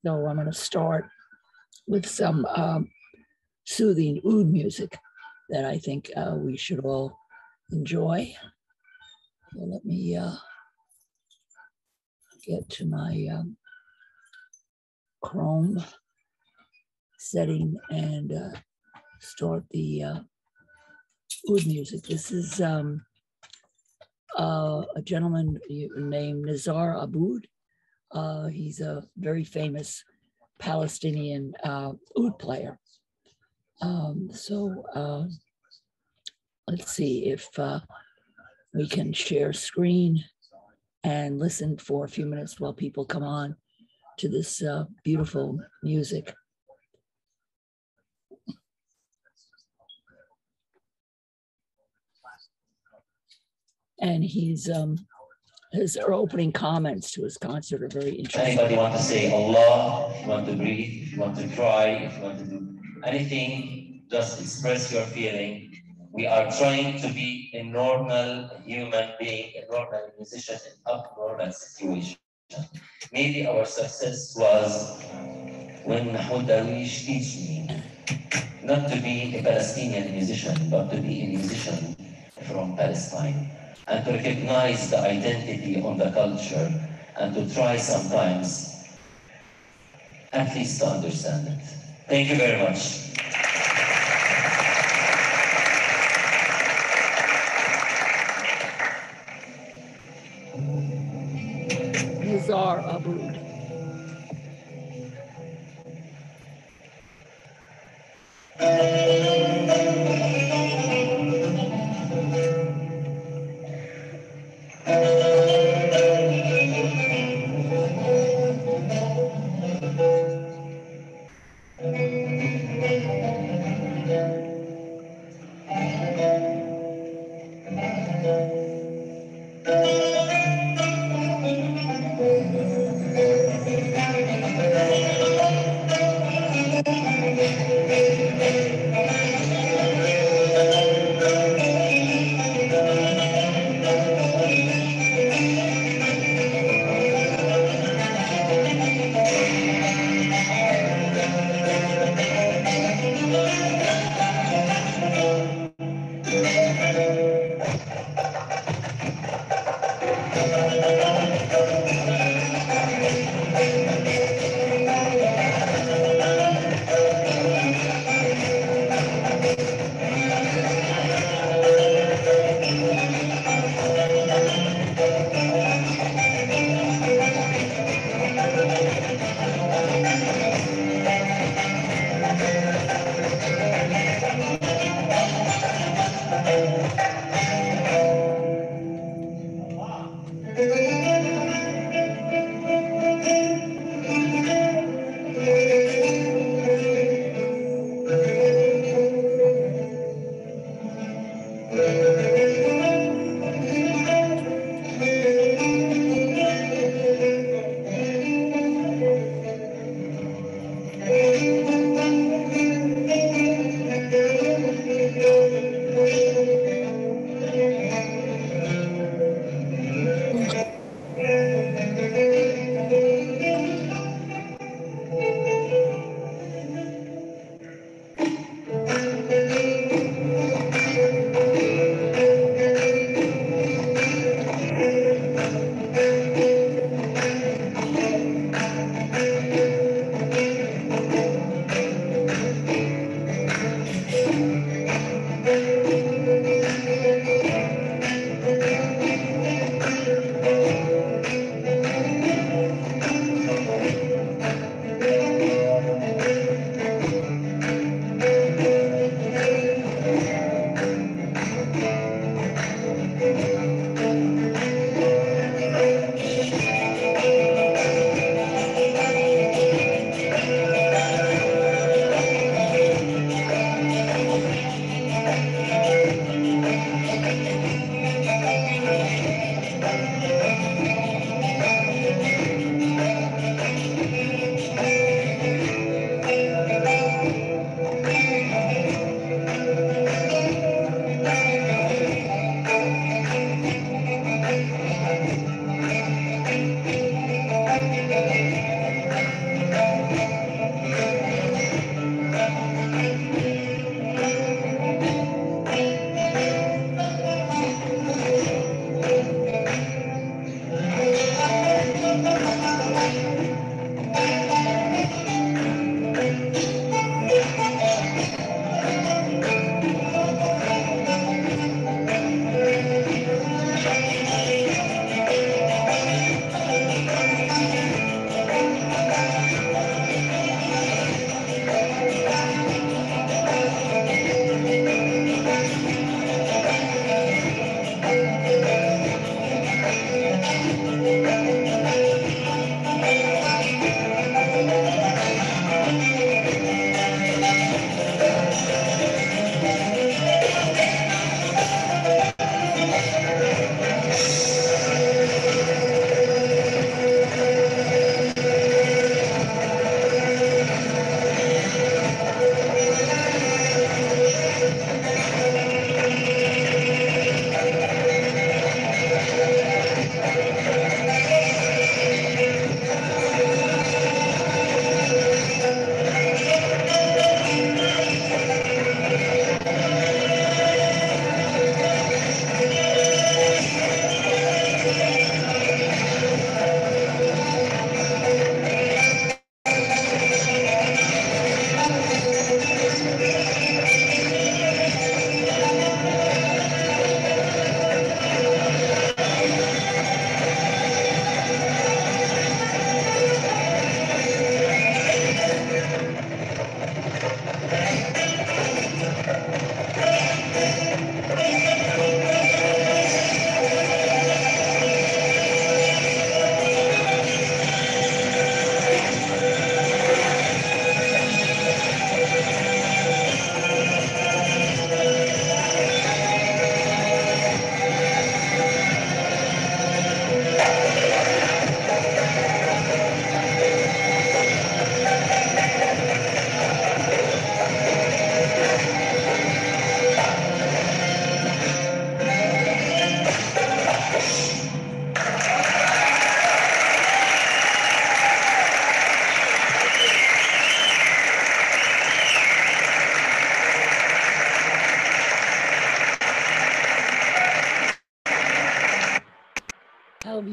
So I'm going to start with some soothing oud music that I think we should all enjoy. So let me get to my Chrome setting and start the oud music. This is a gentleman named Nazar Abboud. He's a very famous Palestinian oud player. Let's see if we can share screen and listen for a few minutes while people come on to this beautiful music. And his opening comments to his concert are very interesting. Anybody want to say Allah? If you want to breathe, if you want to cry, if you want to do anything, just express your feeling. We are trying to be a normal human being, a normal musician in abnormal situation. Maybe our success was when Mahmoud Darwish teach me not to be a Palestinian musician, but to be a musician from Palestine, and to recognize the identity of the culture, and to try sometimes at least to understand it. Thank you very much. Nazar Abboud.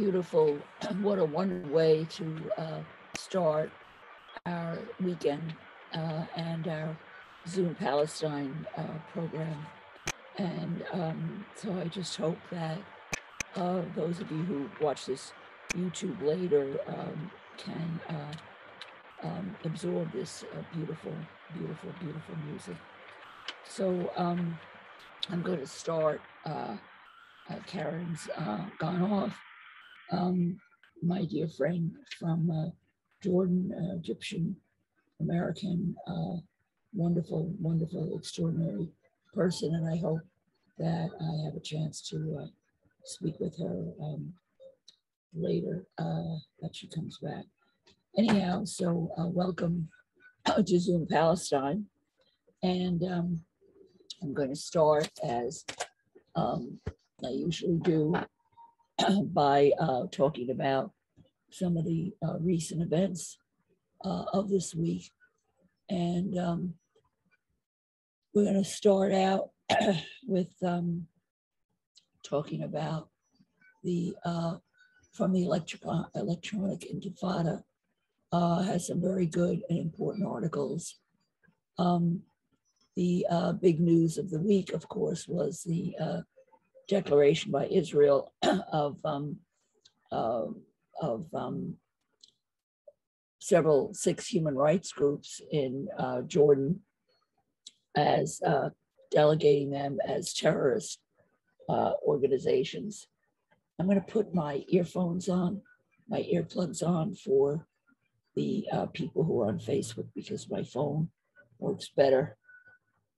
beautiful, what a wonderful way to start our weekend and our Zoom Palestine program. And so I just hope that those of you who watch this YouTube later can absorb this beautiful, beautiful, beautiful music. So I'm going to start. Karen's gone off. My dear friend from Jordan, Egyptian American, wonderful, wonderful, extraordinary person. And I hope that I have a chance to speak with her later, that she comes back. Anyhow, so welcome to Zoom Palestine. And I'm going to start as I usually do by talking about some of the recent events of this week. And we're going to start out with talking about the from the electronic intifada. Has some very good and important articles. The big news of the week, of course, was the declaration by Israel of six human rights groups in Jordan as delegating them as terrorist organizations. I'm going to put my earphones on, my earplugs on for the people who are on Facebook because my phone works better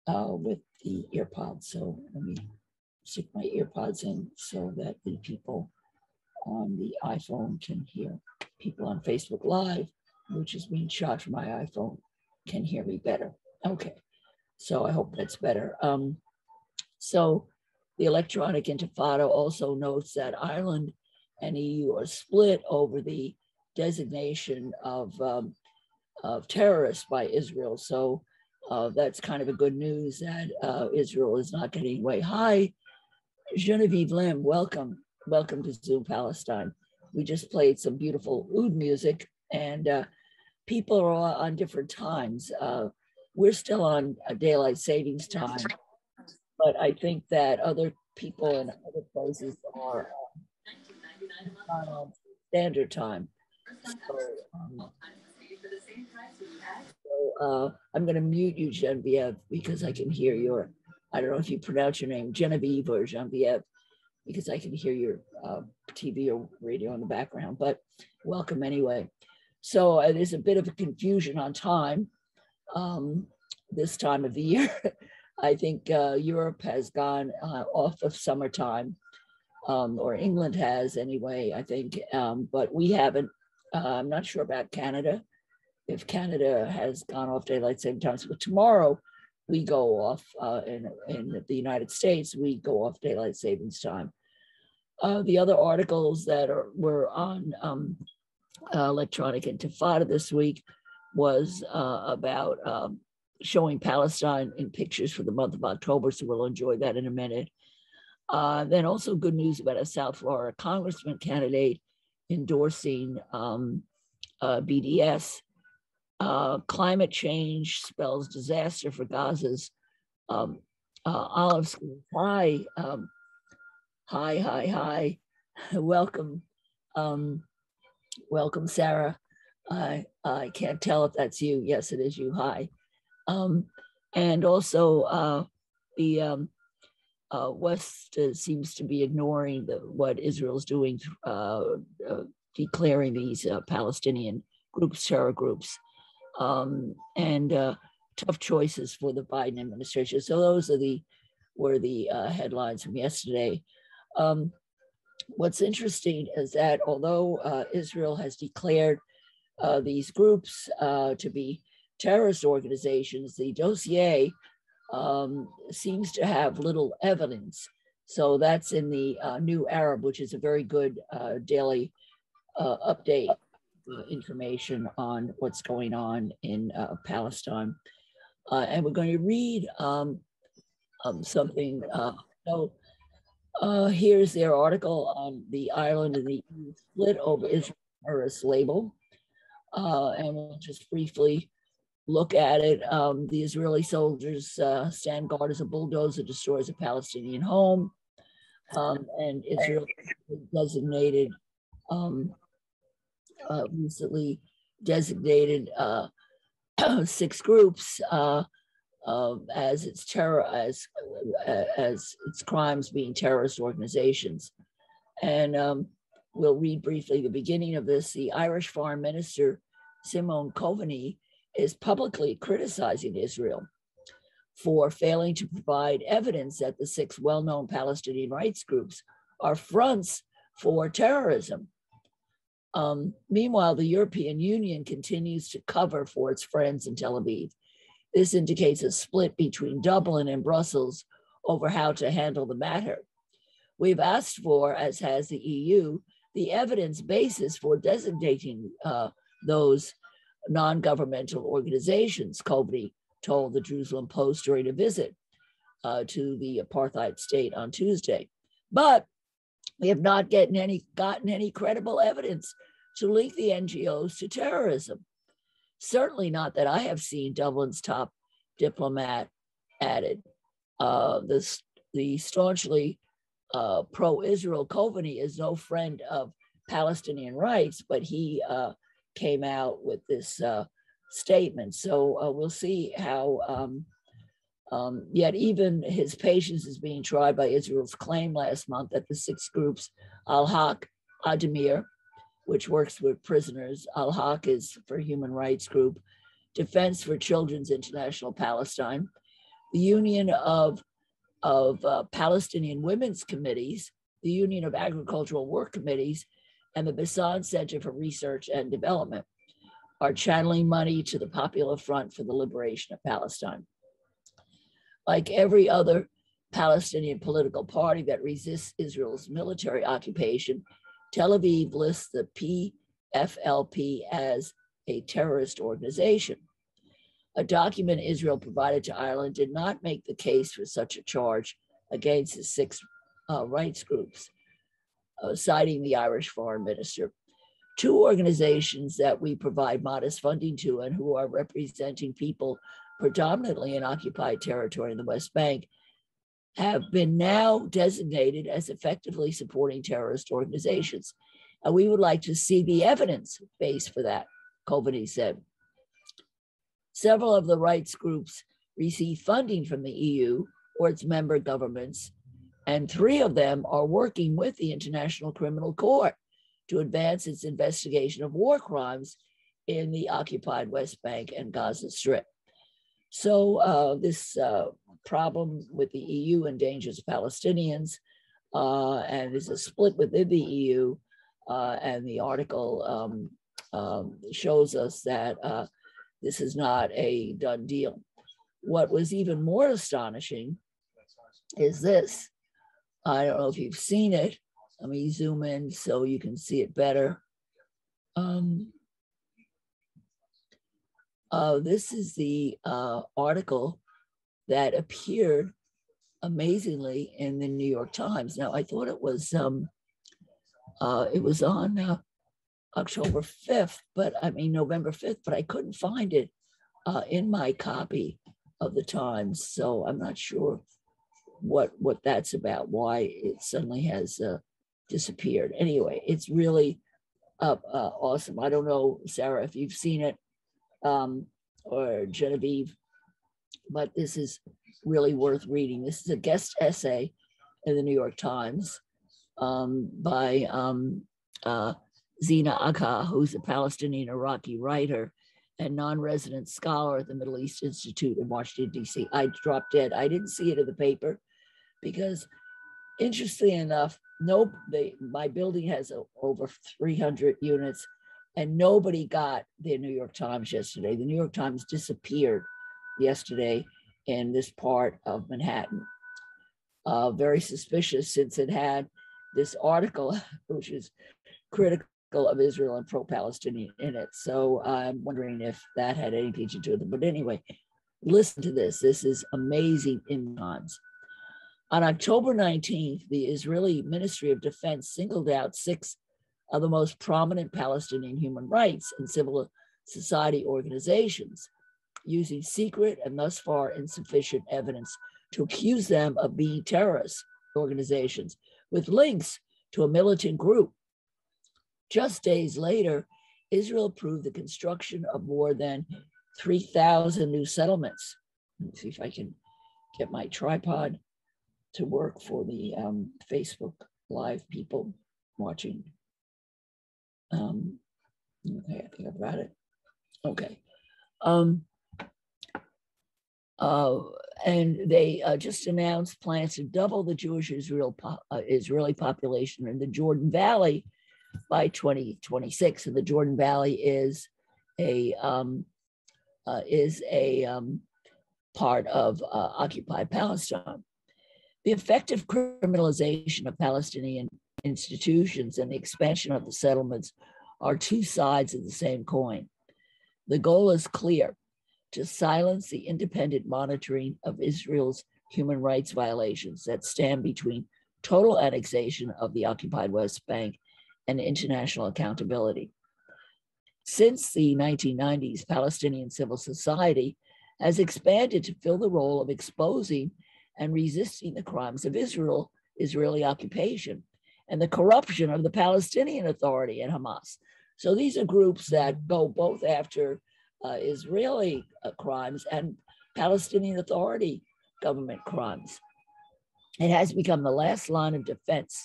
with the earpods. So let me stick my earpods in so that the people on the iPhone can hear. People on Facebook Live, which is being shot from my iPhone, can hear me better. Okay, so I hope that's better. So the electronic intifada also notes that Ireland and EU are split over the designation of terrorists by Israel. So that's kind of a good news that Israel is not getting way high. Genevieve Lim, welcome. Welcome to Zoom Palestine. We just played some beautiful oud music and people are all on different times. We're still on a daylight savings time, but I think that other people in other places are on standard time. So I'm going to mute you, Genevieve, because I can hear your, I don't know if you pronounce your name, Genevieve or Genevieve, because I can hear your TV or radio in the background, but welcome anyway. So there's a bit of a confusion on time this time of the year. I think Europe has gone off of summertime, or England has anyway, I think, but we haven't. I'm not sure about Canada, if Canada has gone off daylight saving times, but tomorrow we go off in the United States, we go off daylight savings time. The other articles that were on electronic intifada this week was about showing Palestine in pictures for the month of October, so we'll enjoy that in a minute. Then also good news about a South Florida congressman candidate endorsing BDS. Climate change spells disaster for Gaza's olive schools. Hi, hi. Welcome, welcome, Sarah. I can't tell if that's you. Yes, it is you. Hi. And also the West seems to be ignoring what Israel's doing, declaring these Palestinian groups terror groups, and tough choices for the Biden administration. So those are were the headlines from yesterday. What's interesting is that although Israel has declared these groups to be terrorist organizations, the dossier seems to have little evidence. So that's in the New Arab, which is a very good daily update information on what's going on in Palestine. And we're going to read something. So Here's their article on the Ireland and the EU split over Israel terrorist label. And we'll just briefly look at it. The Israeli soldiers stand guard as a bulldozer destroys a Palestinian home. And Israel designated, recently designated 6 groups as its terror, as its crimes being terrorist organizations. And we'll read briefly the beginning of this. The Irish Foreign Minister, Simone Coveney, is publicly criticizing Israel for failing to provide evidence that the 6 well-known Palestinian rights groups are fronts for terrorism. Meanwhile, the European Union continues to cover for its friends in Tel Aviv. This indicates a split between Dublin and Brussels over how to handle the matter. We've asked for, as has the EU, the evidence basis for designating those non-governmental organizations, Coveney told the Jerusalem Post during a visit to the apartheid state on Tuesday. But we have not gotten any credible evidence to link the NGOs to terrorism. Certainly not that I have seen, Dublin's top diplomat added. The staunchly pro-Israel Coveney is no friend of Palestinian rights, but he came out with this statement. So we'll see how, yet even his patience is being tried by Israel's claim last month that the 6 groups, Al-Haq, Adamir, which works with prisoners, Al-Haq is for Human Rights Group, Defense for Children's International Palestine, the Union of Palestinian Women's Committees, the Union of Agricultural Work Committees, and the Bassan Center for Research and Development are channeling money to the Popular Front for the Liberation of Palestine. Like every other Palestinian political party that resists Israel's military occupation, Tel Aviv lists the PFLP as a terrorist organization. A document Israel provided to Ireland did not make the case for such a charge against the 6 rights groups, citing the Irish foreign minister. 2 organizations that we provide modest funding to and who are representing people predominantly in occupied territory in the West Bank have been now designated as effectively supporting terrorist organizations. And we would like to see the evidence base for that, Coveney said. Several of the rights groups receive funding from the EU or its member governments, and 3 of them are working with the International Criminal Court to advance its investigation of war crimes in the occupied West Bank and Gaza Strip. So this problem with the EU endangers Palestinians, and there's a split within the EU, and the article shows us that this is not a done deal. What was even more astonishing is this. I don't know if you've seen it. Let me zoom in so you can see it better. This is the article that appeared amazingly in the New York Times. Now, I thought it was on October 5th, but I mean November 5th, but I couldn't find it in my copy of the Times. So I'm not sure what that's about, why it suddenly has disappeared. Anyway, it's really awesome. I don't know, Sarah, if you've seen it, or Genevieve, but this is really worth reading. This is a guest essay in the New York Times by Zina Akka, who's a Palestinian Iraqi writer and non-resident scholar at the Middle East Institute in Washington, D.C. I dropped dead. I didn't see it in the paper because, interestingly enough, my building has over 300 units, and nobody got the New York Times yesterday. The New York Times disappeared yesterday in this part of Manhattan. Very suspicious, since it had this article, which is critical of Israel and pro-Palestinian in it. So I'm wondering if that had anything to do with it. But anyway, listen to this. This is amazing in times. On October 19th, the Israeli Ministry of Defense singled out 6 of the most prominent Palestinian human rights and civil society organizations, using secret and thus far insufficient evidence to accuse them of being terrorist organizations with links to a militant group. Just days later, Israel approved the construction of more than 3,000 new settlements. Let's see if I can get my tripod to work for the Facebook Live people watching. Okay, I think I've got it. Okay. And they just announced plans to double the Jewish Israeli population in the Jordan Valley by 2026. And the Jordan Valley is a part of occupied Palestine. The effective criminalization of Palestinian institutions and the expansion of the settlements are two sides of the same coin. The goal is clear: to silence the independent monitoring of Israel's human rights violations that stand between total annexation of the occupied West Bank and international accountability. Since the 1990s, Palestinian civil society has expanded to fill the role of exposing and resisting the crimes of Israeli occupation, and the corruption of the Palestinian Authority and Hamas. So these are groups that go both after Israeli crimes and Palestinian Authority government crimes. It has become the last line of defense.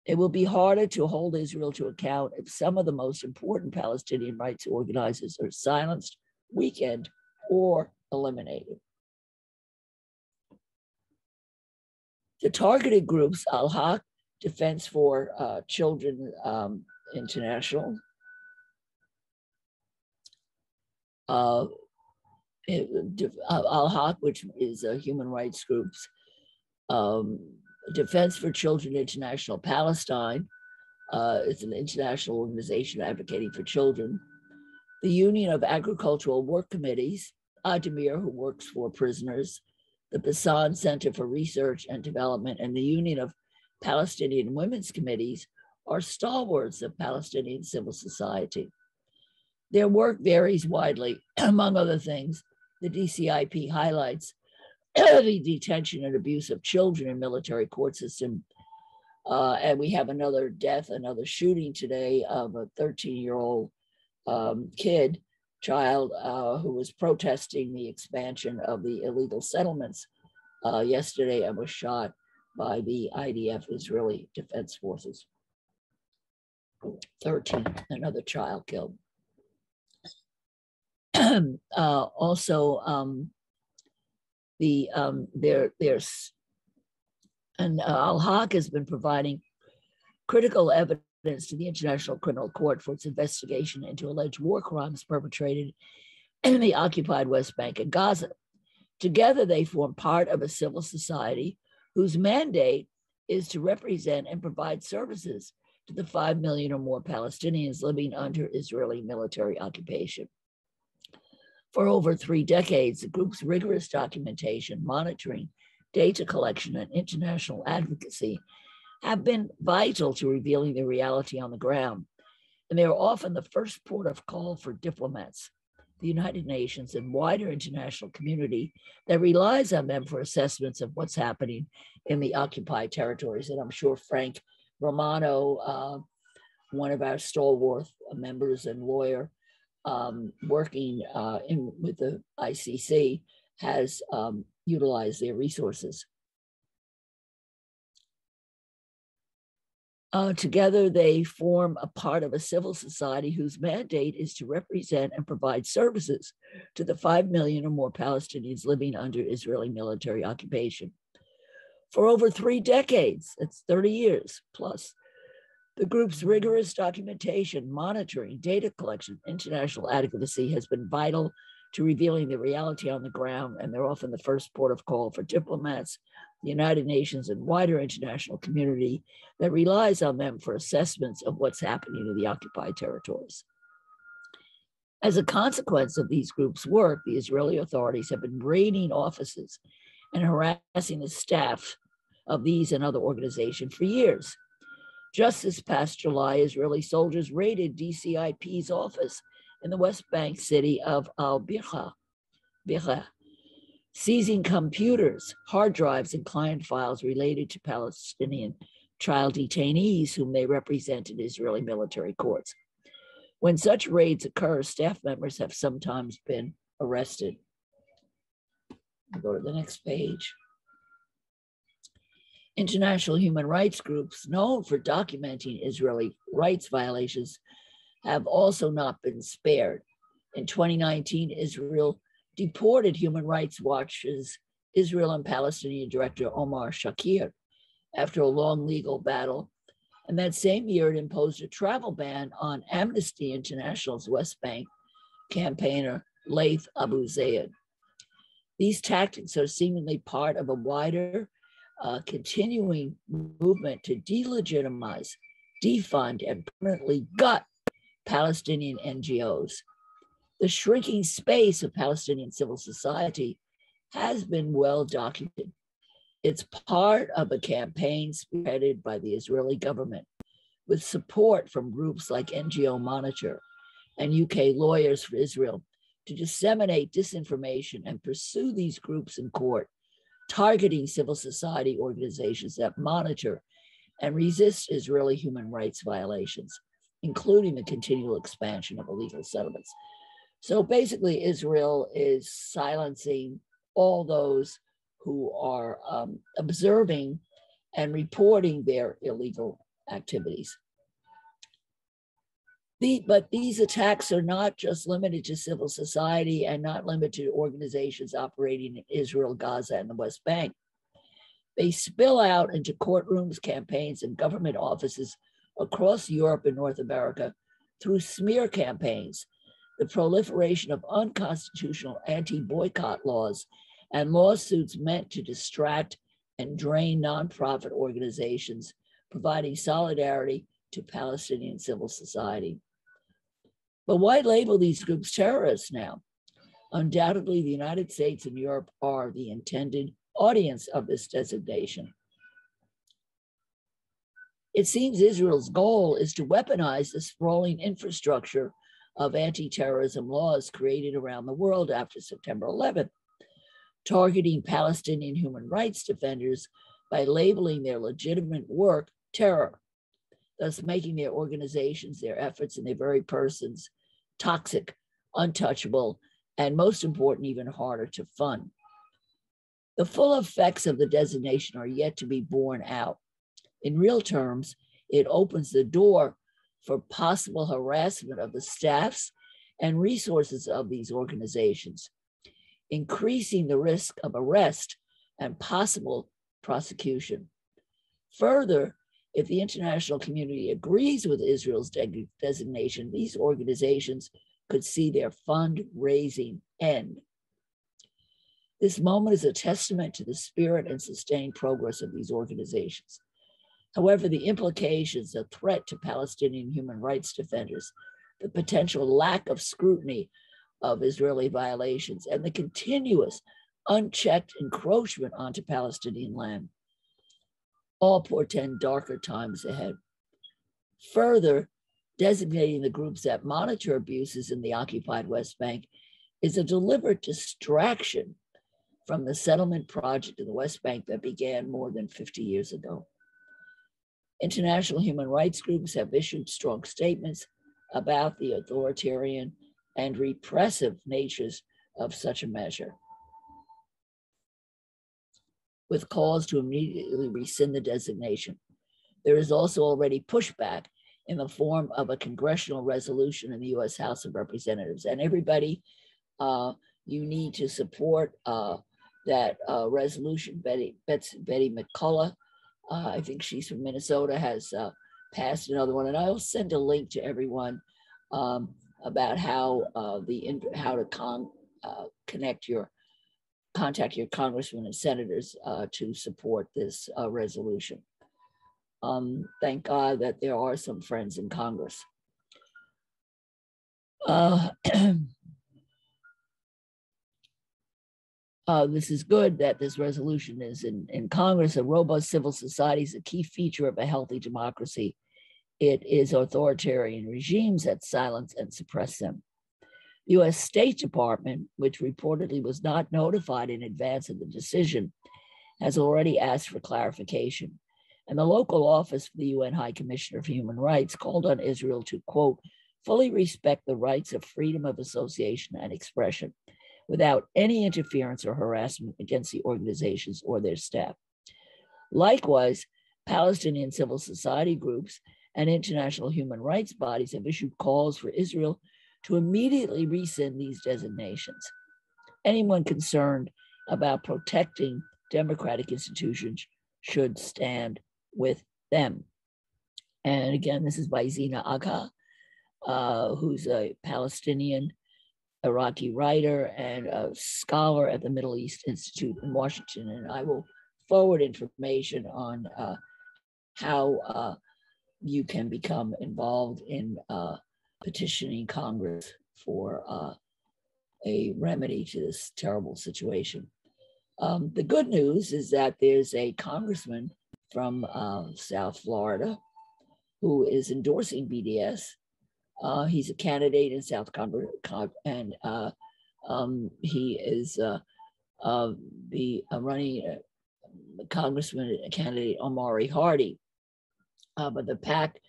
It will be harder to hold Israel to account if some of the most important Palestinian rights organizers are silenced, weakened, or eliminated. The targeted groups, Al-Haq, Defense for Children International, Al-Haq, which is a human rights groups, Defense for Children International Palestine, it's an international organization advocating for children. The Union of Agricultural Work Committees, Ademir, who works for prisoners, the Bassan Center for Research and Development, and the Union of Palestinian Women's Committees are stalwarts of Palestinian civil society. Their work varies widely. Among other things, the DCIP highlights the detention and abuse of children in military court system. And we have another death, another shooting today of a 13-year-old child who was protesting the expansion of the illegal settlements yesterday and was shot by the IDF, Israeli Defense Forces. 13, another child killed. Also, there's Al-Haq has been providing critical evidence to the International Criminal Court for its investigation into alleged war crimes perpetrated in the occupied West Bank and Gaza. Together, they form part of a civil society whose mandate is to represent and provide services to the 5 million or more Palestinians living under Israeli military occupation. For over 3 decades, the group's rigorous documentation, monitoring, data collection, and international advocacy have been vital to revealing the reality on the ground. And they are often the first port of call for diplomats, the United Nations, and wider international community that relies on them for assessments of what's happening in the occupied territories. And I'm sure Frank Romano, one of our stalwart members and lawyer, working with the ICC, has utilized their resources. Together, they form a part of a civil society whose mandate is to represent and provide services to the 5 million or more Palestinians living under Israeli military occupation. For over 3 decades, that's 30 years plus, the group's rigorous documentation, monitoring, data collection, international advocacy has been vital to revealing the reality on the ground, and they're often the first port of call for diplomats, the United Nations, and wider international community that relies on them for assessments of what's happening in the occupied territories. As a consequence of these groups' work, the Israeli authorities have been raiding offices and harassing the staff of these and other organizations for years. Just this past July, Israeli soldiers raided DCIP's office in the West Bank city of Al-Birha, seizing computers, hard drives, and client files related to Palestinian child detainees whom they represent in Israeli military courts. When such raids occur, staff members have sometimes been arrested. Go to the next page. International human rights groups known for documenting Israeli rights violations have also not been spared. In 2019, Israel deported Human Rights Watch's Israel and Palestinian director Omar Shakir after a long legal battle. And that same year, it imposed a travel ban on Amnesty International's West Bank campaigner Nazar Abboud. These tactics are seemingly part of a wider continuing movement to delegitimize, defund, and permanently gut Palestinian NGOs. The shrinking space of Palestinian civil society has been well documented. It's part of a campaign spearheaded by the Israeli government with support from groups like NGO Monitor and UK Lawyers for Israel to disseminate disinformation and pursue these groups in court, targeting civil society organizations that monitor and resist Israeli human rights violations, including the continual expansion of illegal settlements. So basically, Israel is silencing all those who are observing and reporting their illegal activities. But these attacks are not just limited to civil society and not limited to organizations operating in Israel, Gaza, and the West Bank. They spill out into courtrooms, campaigns, and government offices across Europe and North America through smear campaigns, the proliferation of unconstitutional anti-boycott laws, and lawsuits meant to distract and drain nonprofit organizations providing solidarity to Palestinian civil society. But why label these groups terrorists now? Undoubtedly, the United States and Europe are the intended audience of this designation. It seems Israel's goal is to weaponize the sprawling infrastructure of anti-terrorism laws created around the world after September 11th, targeting Palestinian human rights defenders by labeling their legitimate work terror, thus making their organizations, their efforts, and their very persons toxic, untouchable, and most important, even harder to fund. The full effects of the designation are yet to be borne out. In real terms, it opens the door for possible harassment of the staffs and resources of these organizations, increasing the risk of arrest and possible prosecution. Further, if the international community agrees with Israel's designation, these organizations could see their fundraising end. This moment is a testament to the spirit and sustained progress of these organizations. However, the implications, the threat to Palestinian human rights defenders, the potential lack of scrutiny of Israeli violations, and the continuous unchecked encroachment onto Palestinian land all portend darker times ahead. Further, designating the groups that monitor abuses in the occupied West Bank is a deliberate distraction from the settlement project in the West Bank that began more than 50 years ago. International human rights groups have issued strong statements about the authoritarian and repressive natures of such a measure, with calls to immediately rescind the designation. There is also already pushback in the form of a congressional resolution in the US House of Representatives. And everybody, you need to support that resolution. Betty McCullough, I think she's from Minnesota, has passed another one. And I'll send a link to everyone about how to contact your congressmen and senators to support this resolution. Thank God that there are some friends in Congress. This is good that this resolution is in Congress. A robust civil society is a key feature of a healthy democracy. It is authoritarian regimes that silence and suppress them. The U.S. State Department, which reportedly was not notified in advance of the decision, has already asked for clarification. And the local office for the UN High Commissioner for Human Rights called on Israel to, quote, fully respect the rights of freedom of association and expression without any interference or harassment against the organizations or their staff. Likewise, Palestinian civil society groups and international human rights bodies have issued calls for Israel to immediately rescind these designations. Anyone concerned about protecting democratic institutions should stand with them. And again, this is by Zina Agha, who's a Palestinian Iraqi writer and a scholar at the Middle East Institute in Washington. And I will forward information on how you can become involved in petitioning Congress for a remedy to this terrible situation. The good news is that there's a congressman from South Florida who is endorsing BDS. He's a candidate in South Congress, and he is running Congressman candidate Omari Hardy. But the PAC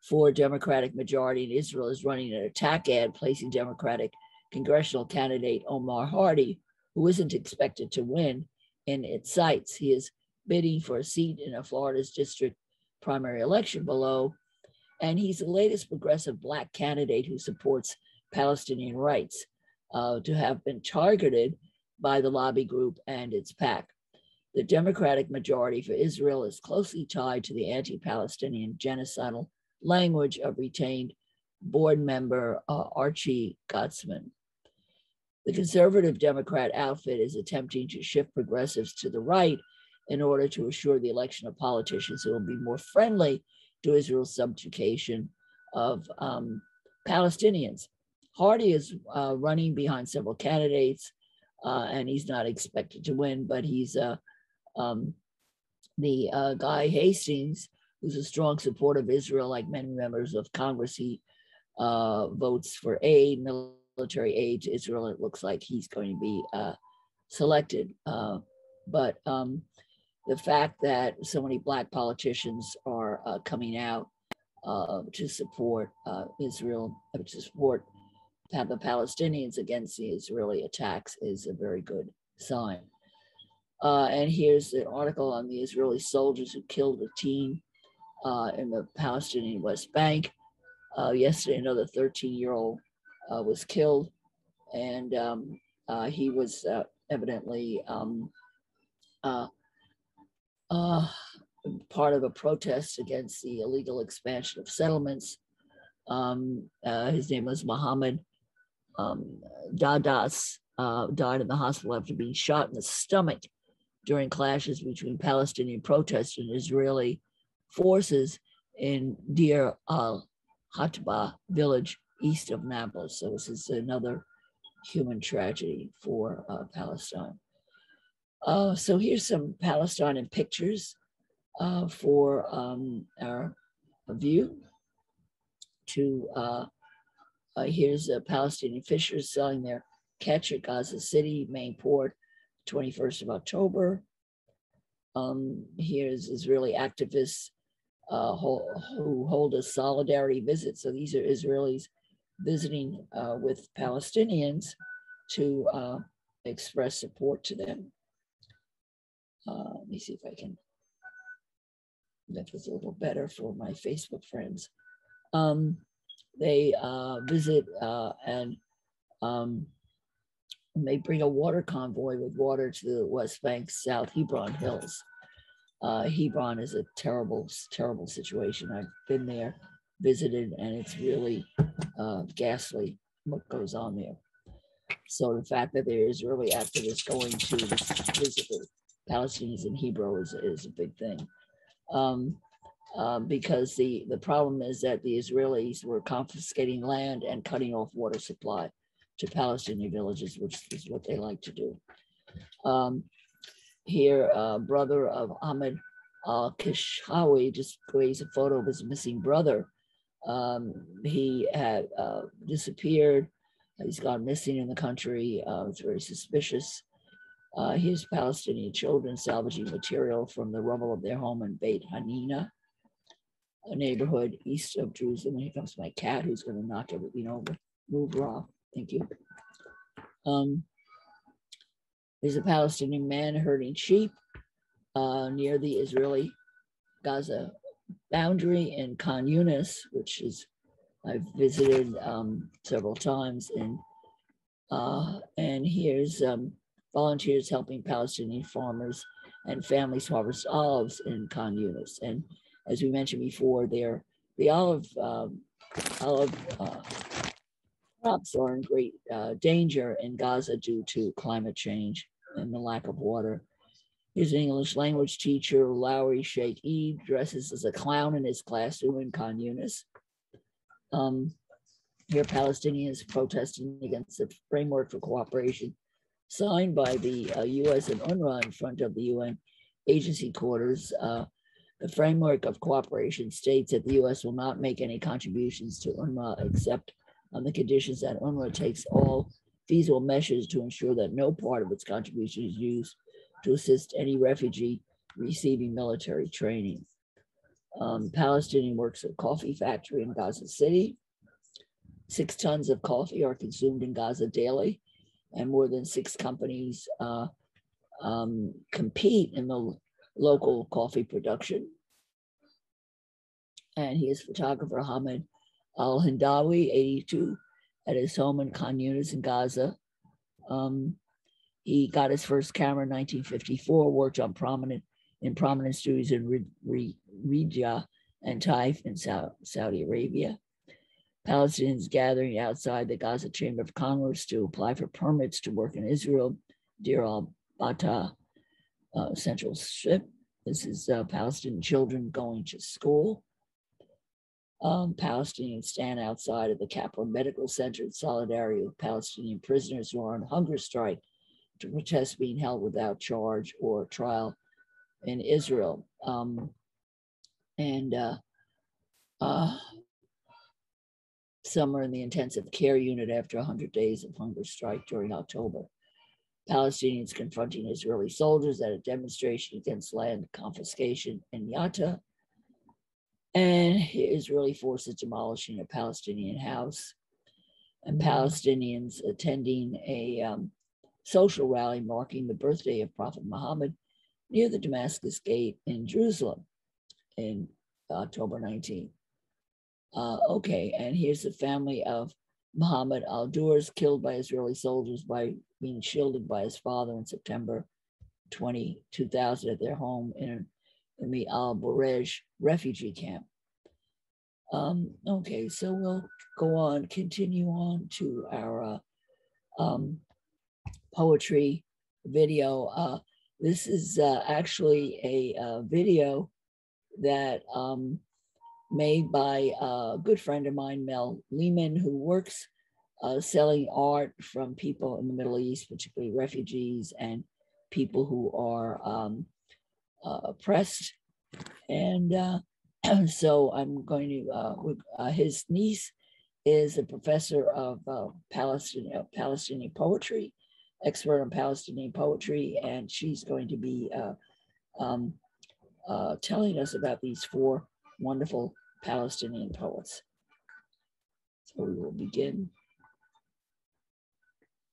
for Democratic Majority in Israel is running an attack ad placing Democratic congressional candidate Omar Hardy, who isn't expected to win, in its sights. He is bidding for a seat in a Florida's district primary election below, and he's the latest progressive Black candidate who supports Palestinian rights to have been targeted by the lobby group and its PAC. The Democratic Majority for Israel is closely tied to the anti-Palestinian genocidal language of retained board member Archie Gottesman. The conservative Democrat outfit is attempting to shift progressives to the right in order to assure the election of politicians who will be more friendly to Israel's subjugation of Palestinians. Hardy is running behind several candidates, and he's not expected to win, but he's the Guy Hastings, who's a strong supporter of Israel, like many members of Congress. He votes for aid, military aid to Israel. It looks like he's going to be selected. But the fact that so many Black politicians are coming out to support Israel, to support the Palestinians against the Israeli attacks is a very good sign. And here's an article on the Israeli soldiers who killed a teen in the Palestinian West Bank. Yesterday, another 13-year-old was killed, and he was evidently part of a protest against the illegal expansion of settlements. His name was Mohammed Dadas, died in the hospital after being shot in the stomach during clashes between Palestinian protesters and Israeli forces in Deir al-Hatba village east of Nablus. So this is another human tragedy for Palestine. So here's some Palestinian pictures for our view. Here's Palestinian fishers selling their catch at Gaza City, main port, 21st of October. Here's Israeli activists who hold a solidarity visit. So these are Israelis visiting with Palestinians to express support to them. Let me see if I can make this a little better for my Facebook friends. They visit and they bring a water convoy with water to the West Bank's South Hebron Hills. Hebron is a terrible, terrible situation. I've been there, visited, and it's really ghastly what goes on there. So the fact that there is Israeli activists going to visit the Palestinians in Hebron is a big thing. Because the problem is that the Israelis were confiscating land and cutting off water supply to Palestinian villages, which is what they like to do. Here, brother of Ahmed al-Kishawi displays a photo of his missing brother. He had disappeared. He's gone missing in the country. It's very suspicious. Here's Palestinian children salvaging material from the rubble of their home in Beit Hanina, a neighborhood east of Jerusalem. Here comes my cat who's going to knock everything over. Move, Rob. Thank you. There's a Palestinian man herding sheep near the Israeli-Gaza boundary in Khan Yunis, which is I've visited several times. And here's volunteers helping Palestinian farmers and families harvest olives in Khan Yunis. And as we mentioned before, the olive crops are in great danger in Gaza due to climate change and the lack of water. Here's an English language teacher, Lowry Sheikh Eid, dresses as a clown in his classroom in Khan Yunis. Here, Palestinians protesting against the framework for cooperation signed by the U.S. and UNRWA in front of the UN agency quarters. The framework of cooperation states that the U.S. will not make any contributions to UNRWA except on the conditions that UNRWA takes all feasible measures to ensure that no part of its contribution is used to assist any refugee receiving military training. Palestinian works at a coffee factory in Gaza City. 6 tons of coffee are consumed in Gaza daily, and more than 6 companies compete in the local coffee production. And he is photographer Hamid al-Hindawi, 82, at his home in Khan Yunis in Gaza. He got his first camera in 1954, worked on prominent studios in Riyadh and Taif in Saudi Arabia. Palestinians gathering outside the Gaza Chamber of Commerce to apply for permits to work in Israel, Deir al-Bata Central Strip. This is Palestinian children going to school. Palestinians stand outside of the Capra Medical Center in solidarity with Palestinian prisoners who are on hunger strike to protest being held without charge or trial in Israel. Some are in the intensive care unit after 100 days of hunger strike during October. Palestinians confronting Israeli soldiers at a demonstration against land confiscation in Yatta. And Israeli forces demolishing a Palestinian house. And Palestinians attending a social rally marking the birthday of Prophet Muhammad near the Damascus Gate in Jerusalem in October 19. Okay, and here's the family of Muhammad al-Durs, killed by Israeli soldiers by being shielded by his father in September 2000 at their home in the al-Burej refugee camp. Okay, so we'll continue on to our poetry video. This is actually a video that made by a good friend of mine, Mel Lehman, who works selling art from people in the Middle East, particularly refugees and people who are oppressed. And so I'm going to, his niece is a professor of Palestinian poetry, expert on Palestinian poetry, and she's going to be telling us about these 4 wonderful Palestinian poets. So we will begin.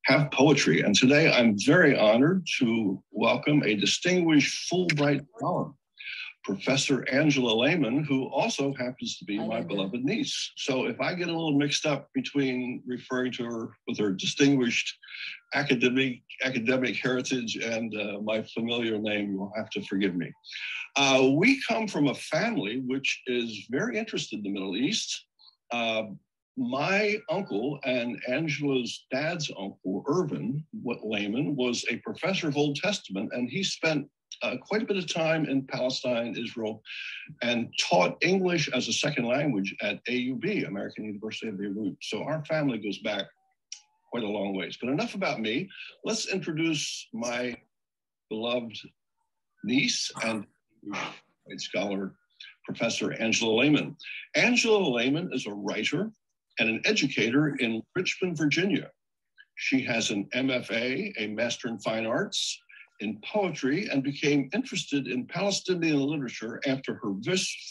Have poetry, and today I'm very honored to welcome a distinguished Fulbright scholar, Professor Angela Lehman, who also happens to be my beloved niece. So if I get a little mixed up between referring to her with her distinguished academic heritage and my familiar name, you'll have to forgive me. We come from a family which is very interested in the Middle East. My uncle and Angela's dad's uncle, Irvin Lehman, was a professor of Old Testament, and he spent quite a bit of time in Palestine, Israel, and taught English as a second language at AUB, American University of Beirut. So our family goes back quite a long ways. But enough about me. Let's introduce my beloved niece and scholar, Professor Angela Lehman. Angela Lehman is a writer and an educator in Richmond, Virginia. She has an MFA, a Master in Fine Arts, in poetry, and became interested in Palestinian literature after her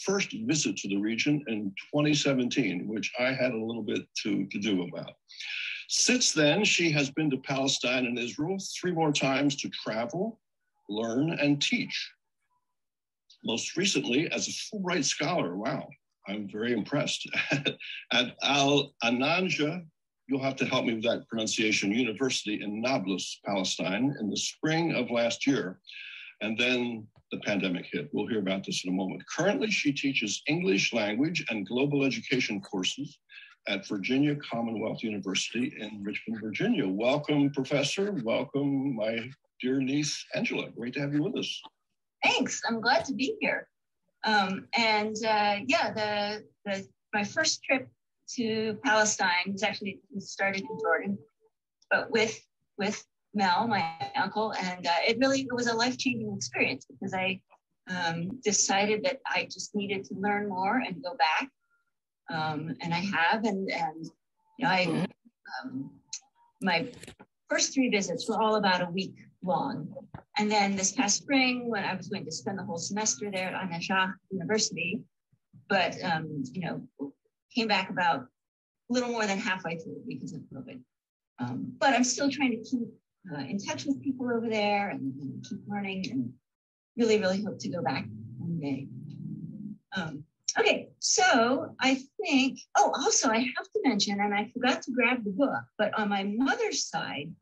first visit to the region in 2017, which I had a little bit to do about. Since then, she has been to Palestine and Israel 3 more times to travel, learn, and teach. Most recently, as a Fulbright scholar, wow, I'm very impressed, at Al-Ananja, you'll have to help me with that pronunciation, University in Nablus, Palestine, in the spring of last year. And then the pandemic hit. We'll hear about this in a moment. Currently, she teaches English language and global education courses at Virginia Commonwealth University in Richmond, Virginia. Welcome, Professor. Welcome, my dear niece, Angela. Great to have you with us. Thanks, I'm glad to be here. My first trip to Palestine was actually started in Jordan, but with Mel, my uncle, and it was a life-changing experience because I decided that I just needed to learn more and go back, and I have, my first 3 visits were all about a week long, and then this past spring when I was going to spend the whole semester there at Nazar University, but came back about a little more than halfway through because of COVID. But I'm still trying to keep in touch with people over there and keep learning, and really, really hope to go back one day. Okay, so I think, also I have to mention, and I forgot to grab the book, but on my mother's side,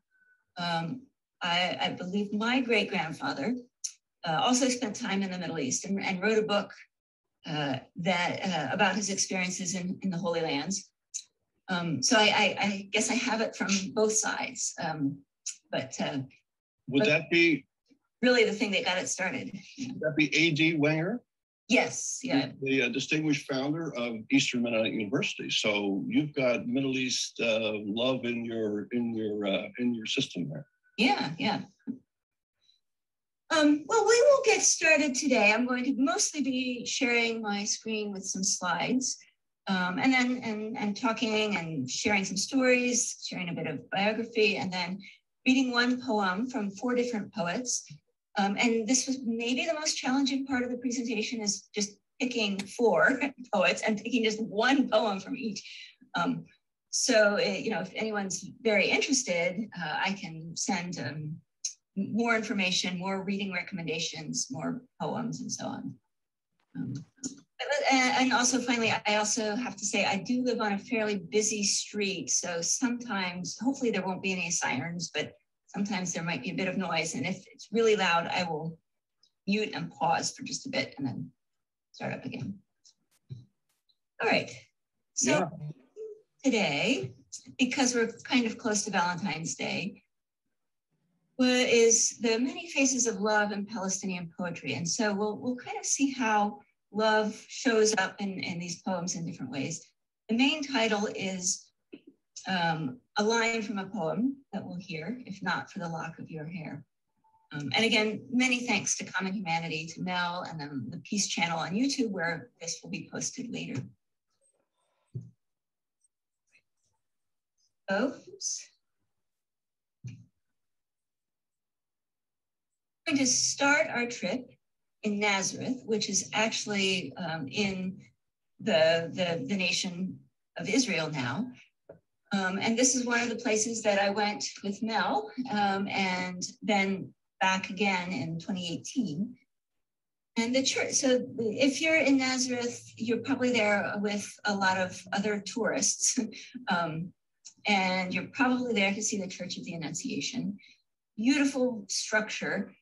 I believe my great-grandfather also spent time in the Middle East and wrote a book about his experiences in the Holy Lands. So I guess I have it from both sides, Would that be really the thing that got it started? Would that be A.D. Wenger? Yes, yeah. The distinguished founder of Eastern Mennonite University. So you've got Middle East love in your system there. Yeah, yeah. Well, we will get started today. I'm going to mostly be sharing my screen with some slides, and then talking and sharing some stories, sharing a bit of biography, and then reading one poem from 4 different poets. And this was maybe the most challenging part of the presentation, is just picking 4 poets and picking just one poem from each. So, if anyone's very interested, I can send more information, more reading recommendations, more poems, and so on. And also, finally, I also have to say, I do live on a fairly busy street. So sometimes, hopefully there won't be any sirens, but sometimes there might be a bit of noise. And if it's really loud, I will mute and pause for just a bit and then start up again. All right. So today, because we're kind of close to Valentine's Day, is the many faces of love in Palestinian poetry. And so we'll kind of see how love shows up in these poems in different ways. The main title is a line from a poem that we'll hear, if not for the lock of your hair. And again, many thanks to Common Humanity, to Mel, and then the Peace Channel on YouTube, where this will be posted later. Oops. We're going to start our trip in Nazareth, which is actually in the nation of Israel now. And this is one of the places that I went with Mel, and then back again in 2018. And the church, so if you're in Nazareth, you're probably there with a lot of other tourists. And you're probably there to see the Church of the Annunciation. Beautiful structure.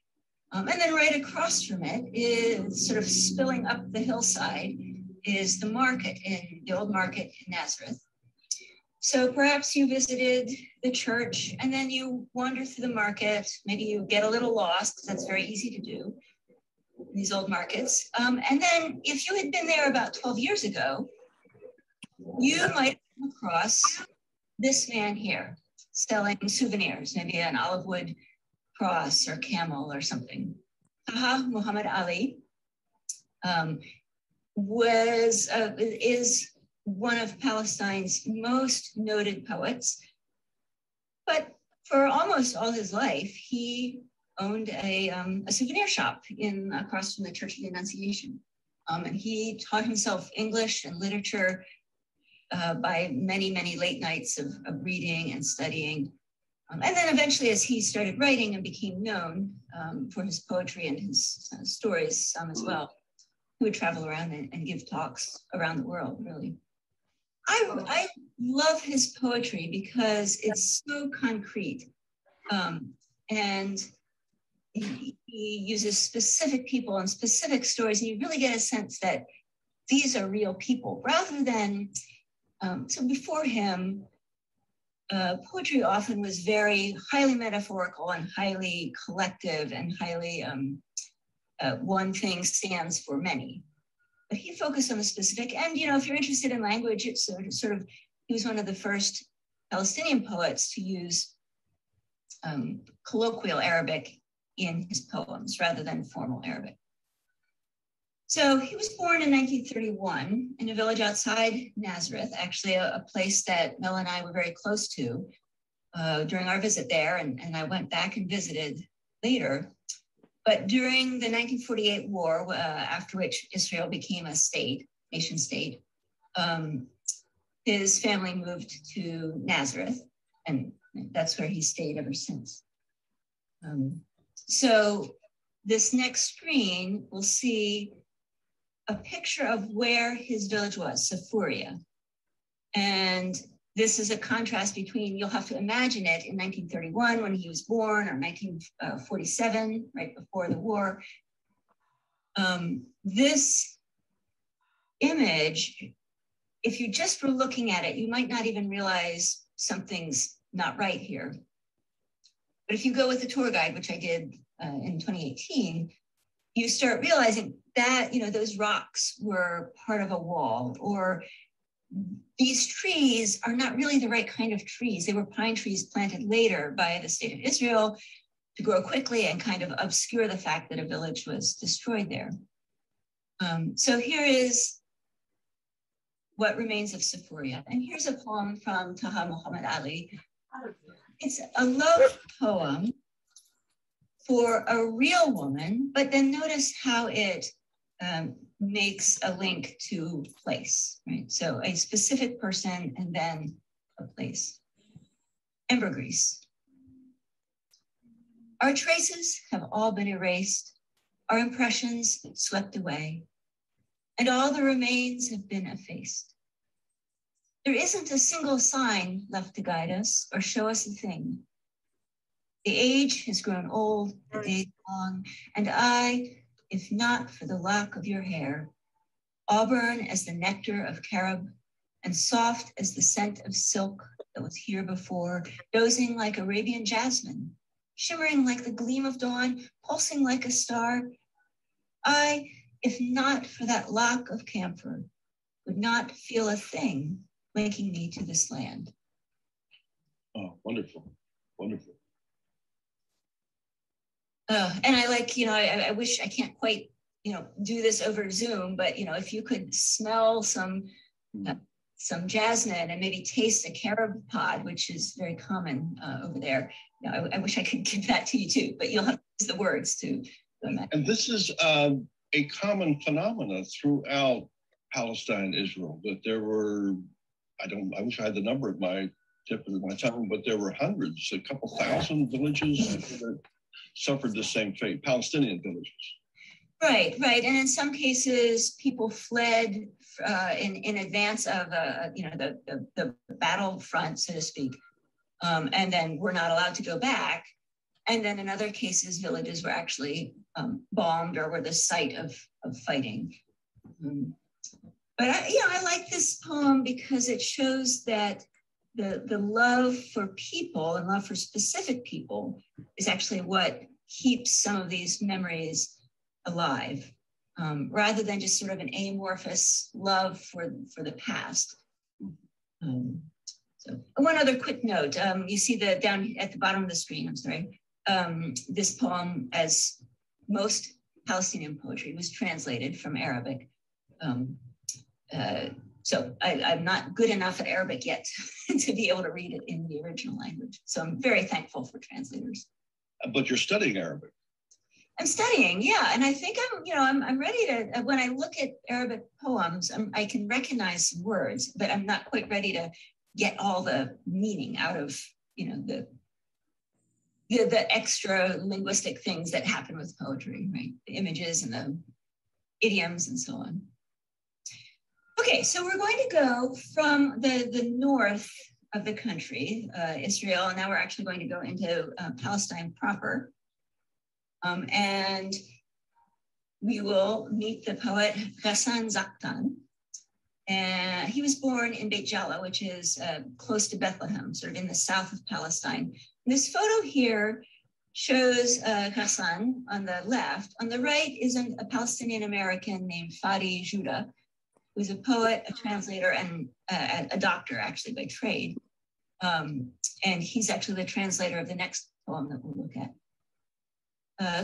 And then right across from it is sort of spilling up the hillside is the market, in the old market in Nazareth. So perhaps you visited the church and then you wander through the market. Maybe you get a little lost, because that's very easy to do in these old markets. And then if you had been there about 12 years ago, you might come across this man here. selling souvenirs, maybe an olive wood cross or camel or something. Taha Muhammad Ali is one of Palestine's most noted poets, but for almost all his life, he owned a souvenir shop across from the Church of the Annunciation. And he taught himself English and literature by many, many late nights of reading and studying. And then eventually, as he started writing and became known for his poetry and his stories as well, he would travel around and give talks around the world, really. I love his poetry because it's so concrete. And he uses specific people and specific stories, and you really get a sense that these are real people, rather than, so before him, poetry often was very highly metaphorical and highly collective and highly one thing stands for many. But he focused on the specific, and if you're interested in language, it's sort of he was one of the first Palestinian poets to use colloquial Arabic in his poems rather than formal Arabic. So he was born in 1931 in a village outside Nazareth, actually a place that Mel and I were very close to during our visit there, and I went back and visited later. But during the 1948 war, after which Israel became a state, nation state, his family moved to Nazareth, and that's where he stayed ever since. So this next screen, we'll see a picture of where his village was, Sefuria. And this is a contrast between, you'll have to imagine it in 1931 when he was born, or 1947, right before the war. This image, if you just were looking at it, you might not even realize something's not right here. But if you go with the tour guide, which I did in 2018, you start realizing that, those rocks were part of a wall, or these trees are not really the right kind of trees. They were pine trees planted later by the state of Israel to grow quickly and kind of obscure the fact that a village was destroyed there. So here is what remains of Sefuria. And here's a poem from Taha Muhammad Ali. It's a love poem for a real woman, but then notice how it makes a link to place, right? So a specific person and then a place. Ambergris. Our traces have all been erased, our impressions swept away, and all the remains have been effaced. There isn't a single sign left to guide us or show us a thing. The age has grown old, the days long, and I, if not for the lock of your hair, auburn as the nectar of carob, and soft as the scent of silk that was here before, dozing like Arabian jasmine, shimmering like the gleam of dawn, pulsing like a star, I, if not for that lock of camphor, would not feel a thing linking me to this land. Oh, wonderful, wonderful. And I like, I wish I can't quite, do this over Zoom, but, if you could smell some jasmine and maybe taste a carob pod, which is very common over there. I wish I could give that to you too, but you'll have to use the words to. And this is a common phenomenon throughout Palestine, Israel, that there were, I wish I had the number at my tip of my tongue, but there were hundreds, a couple thousand villages that suffered the same fate, Palestinian villages. Right. And in some cases, people fled in advance of the battlefront, so to speak, and then were not allowed to go back. And then in other cases, villages were actually bombed or were the site of fighting. But I like this poem because it shows that the love for people and love for specific people is actually what keeps some of these memories alive, rather than just sort of an amorphous love for the past. one other quick note. You see down at the bottom of the screen, I'm sorry, this poem, as most Palestinian poetry, was translated from Arabic. So I'm not good enough at Arabic yet to be able to read it in the original language. So I'm very thankful for translators. But you're studying Arabic. I'm studying, yeah, and I think I'm ready to. When I look at Arabic poems, I can recognize some words, but I'm not quite ready to get all the meaning out of the extra linguistic things that happen with poetry, right? The images and the idioms and so on. Okay, so we're going to go from the north of the country, Israel, and now we're actually going to go into Palestine proper. And we will meet the poet Ghassan Zaktan. And he was born in Beit Jala, which is close to Bethlehem, sort of in the south of Palestine. And this photo here shows Ghassan on the left. On the right is a Palestinian American named Fadi Judah, who's a poet, a translator, and a doctor, actually, by trade. And he's actually the translator of the next poem that we'll look at.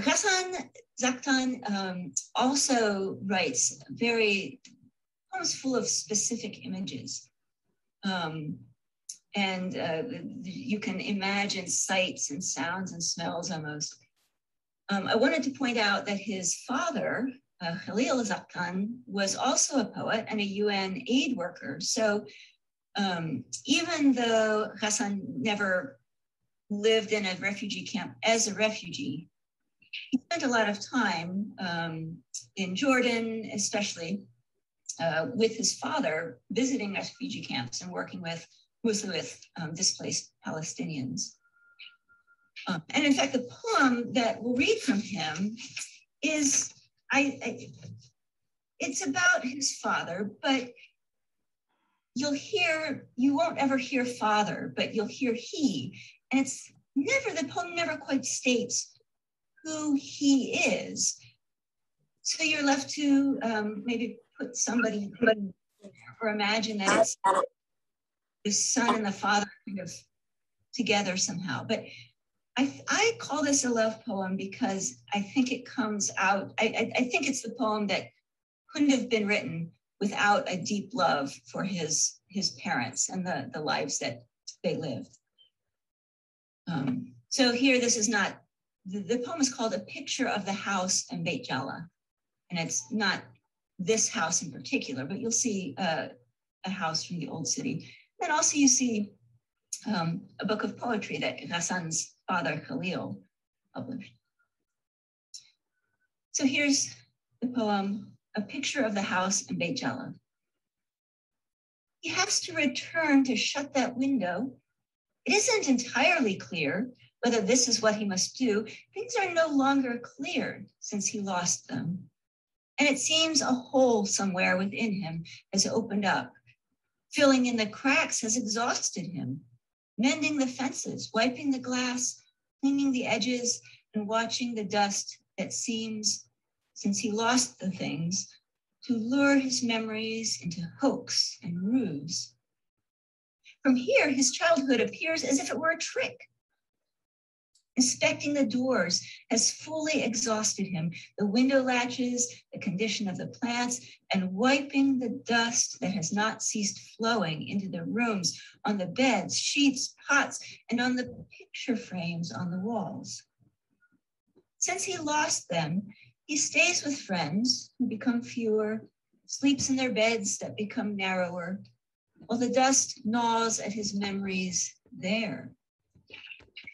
Ghassan Zaktan also writes poems full of specific images. You can imagine sights and sounds and smells almost. I wanted to point out that his father, Khalil Zaktan, was also a poet and a UN aid worker. So even though Ghassan never lived in a refugee camp as a refugee, he spent a lot of time in Jordan, especially with his father, visiting refugee camps and working mostly with displaced Palestinians. And in fact, the poem that we'll read from him is, it's about his father, but you won't ever hear father, but you'll hear he. And the poem never quite states who he is. So you're left to maybe put somebody or imagine that it's the son and the father kind of together somehow. But I call this a love poem because I think it comes out, I think it's the poem that couldn't have been written without a deep love for his parents and the lives that they lived. So here, this is not, the poem is called A Picture of the House in Beit Jala. And it's not this house in particular, but you'll see a house from the old city. And also you see a book of poetry that Ghassan's father, Khalil, published. So here's the poem, A Picture of the House in Beit Jala. He has to return to shut that window. It isn't entirely clear whether this is what he must do. Things are no longer clear since he lost them. And it seems a hole somewhere within him has opened up. Filling in the cracks has exhausted him. Mending the fences, wiping the glass, cleaning the edges, and watching the dust that seems, since he lost the things, to lure his memories into hoax and ruse. From here, his childhood appears as if it were a trick. Inspecting the doors has fully exhausted him, the window latches, the condition of the plants, and wiping the dust that has not ceased flowing into the rooms, on the beds, sheets, pots, and on the picture frames on the walls. Since he lost them, he stays with friends who become fewer, sleeps in their beds that become narrower, while the dust gnaws at his memories there.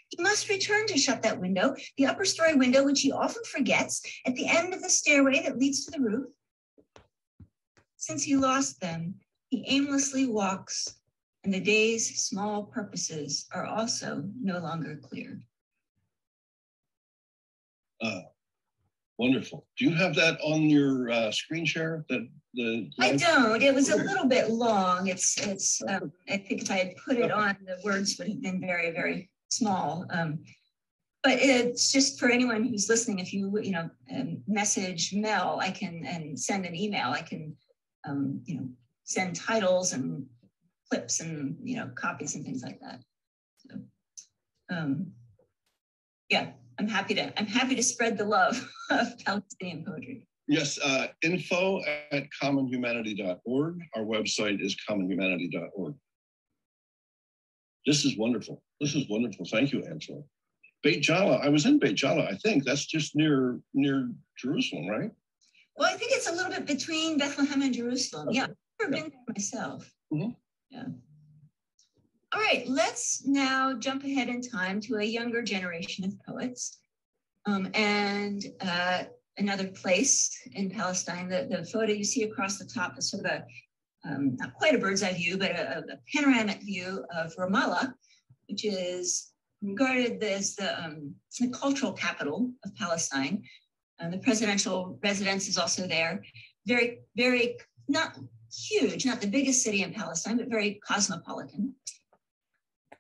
He must return to shut that window, the upper story window, which he often forgets, at the end of the stairway that leads to the roof. Since he lost them, he aimlessly walks, and the day's small purposes are also no longer clear. Wonderful. Do you have that on your screen share? I don't. It was a little bit long. I think if I had put it on, the words would have been very, very small. But it's just for anyone who's listening, if you message Mel, and send an email, I can send titles and clips and, you know, copies and things like that. So, yeah, I'm happy to spread the love of Palestinian poetry. Yes, info@commonhumanity.org. Our website is commonhumanity.org. This is wonderful. This is wonderful. Thank you, Angela. Beit Jala, I was in Beit Jala, I think. That's just near Jerusalem, right? Well, I think it's a little bit between Bethlehem and Jerusalem. Okay. Yeah, I've never been there myself. Mm-hmm. Yeah. All right, let's now jump ahead in time to a younger generation of poets. And another place in Palestine. The photo you see across the top is sort of a, not quite a bird's eye view, but a panoramic view of Ramallah, which is regarded as the cultural capital of Palestine. The presidential residence is also there. Very, very, not huge, not the biggest city in Palestine, but very cosmopolitan.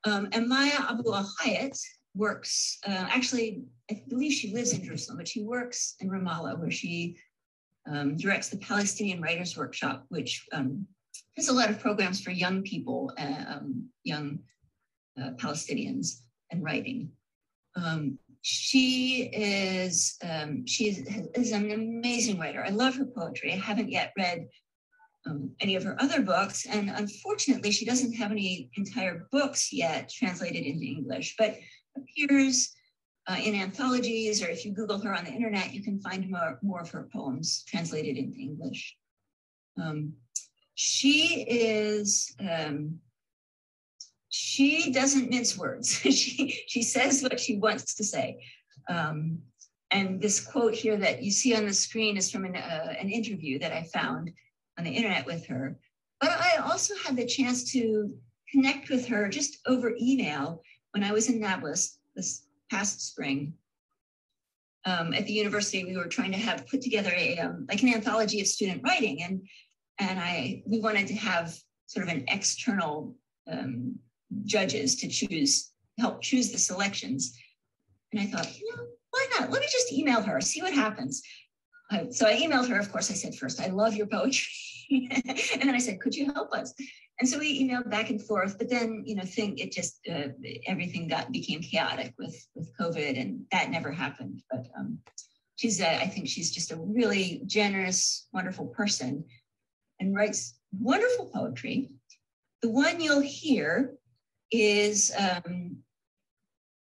And Maya Abu al-Hayat works, actually, I believe she lives in Jerusalem, but she works in Ramallah, where she directs the Palestinian Writers Workshop, which has a lot of programs for young people, young Palestinians and writing. She is an amazing writer. I love her poetry. I haven't yet read any of her other books, and unfortunately, she doesn't have any entire books yet translated into English, but appears in anthologies, or if you Google her on the internet, you can find more of her poems translated into English. She doesn't mince words. she says what she wants to say. And this quote here that you see on the screen is from an interview that I found on the internet with her. But I also had the chance to connect with her just over email when I was in Nablus this past spring. At the university, we were trying to put together like an anthology of student writing, and we wanted to have sort of an external judges to help choose the selections. And I thought, why not? Let me just email her, see what happens. So I emailed her. Of course, I said first, I love your poetry. And then I said, could you help us? And so we emailed back and forth, but then, everything became chaotic with COVID, and that never happened. But I think she's just a really generous, wonderful person and writes wonderful poetry. The one you'll hear is,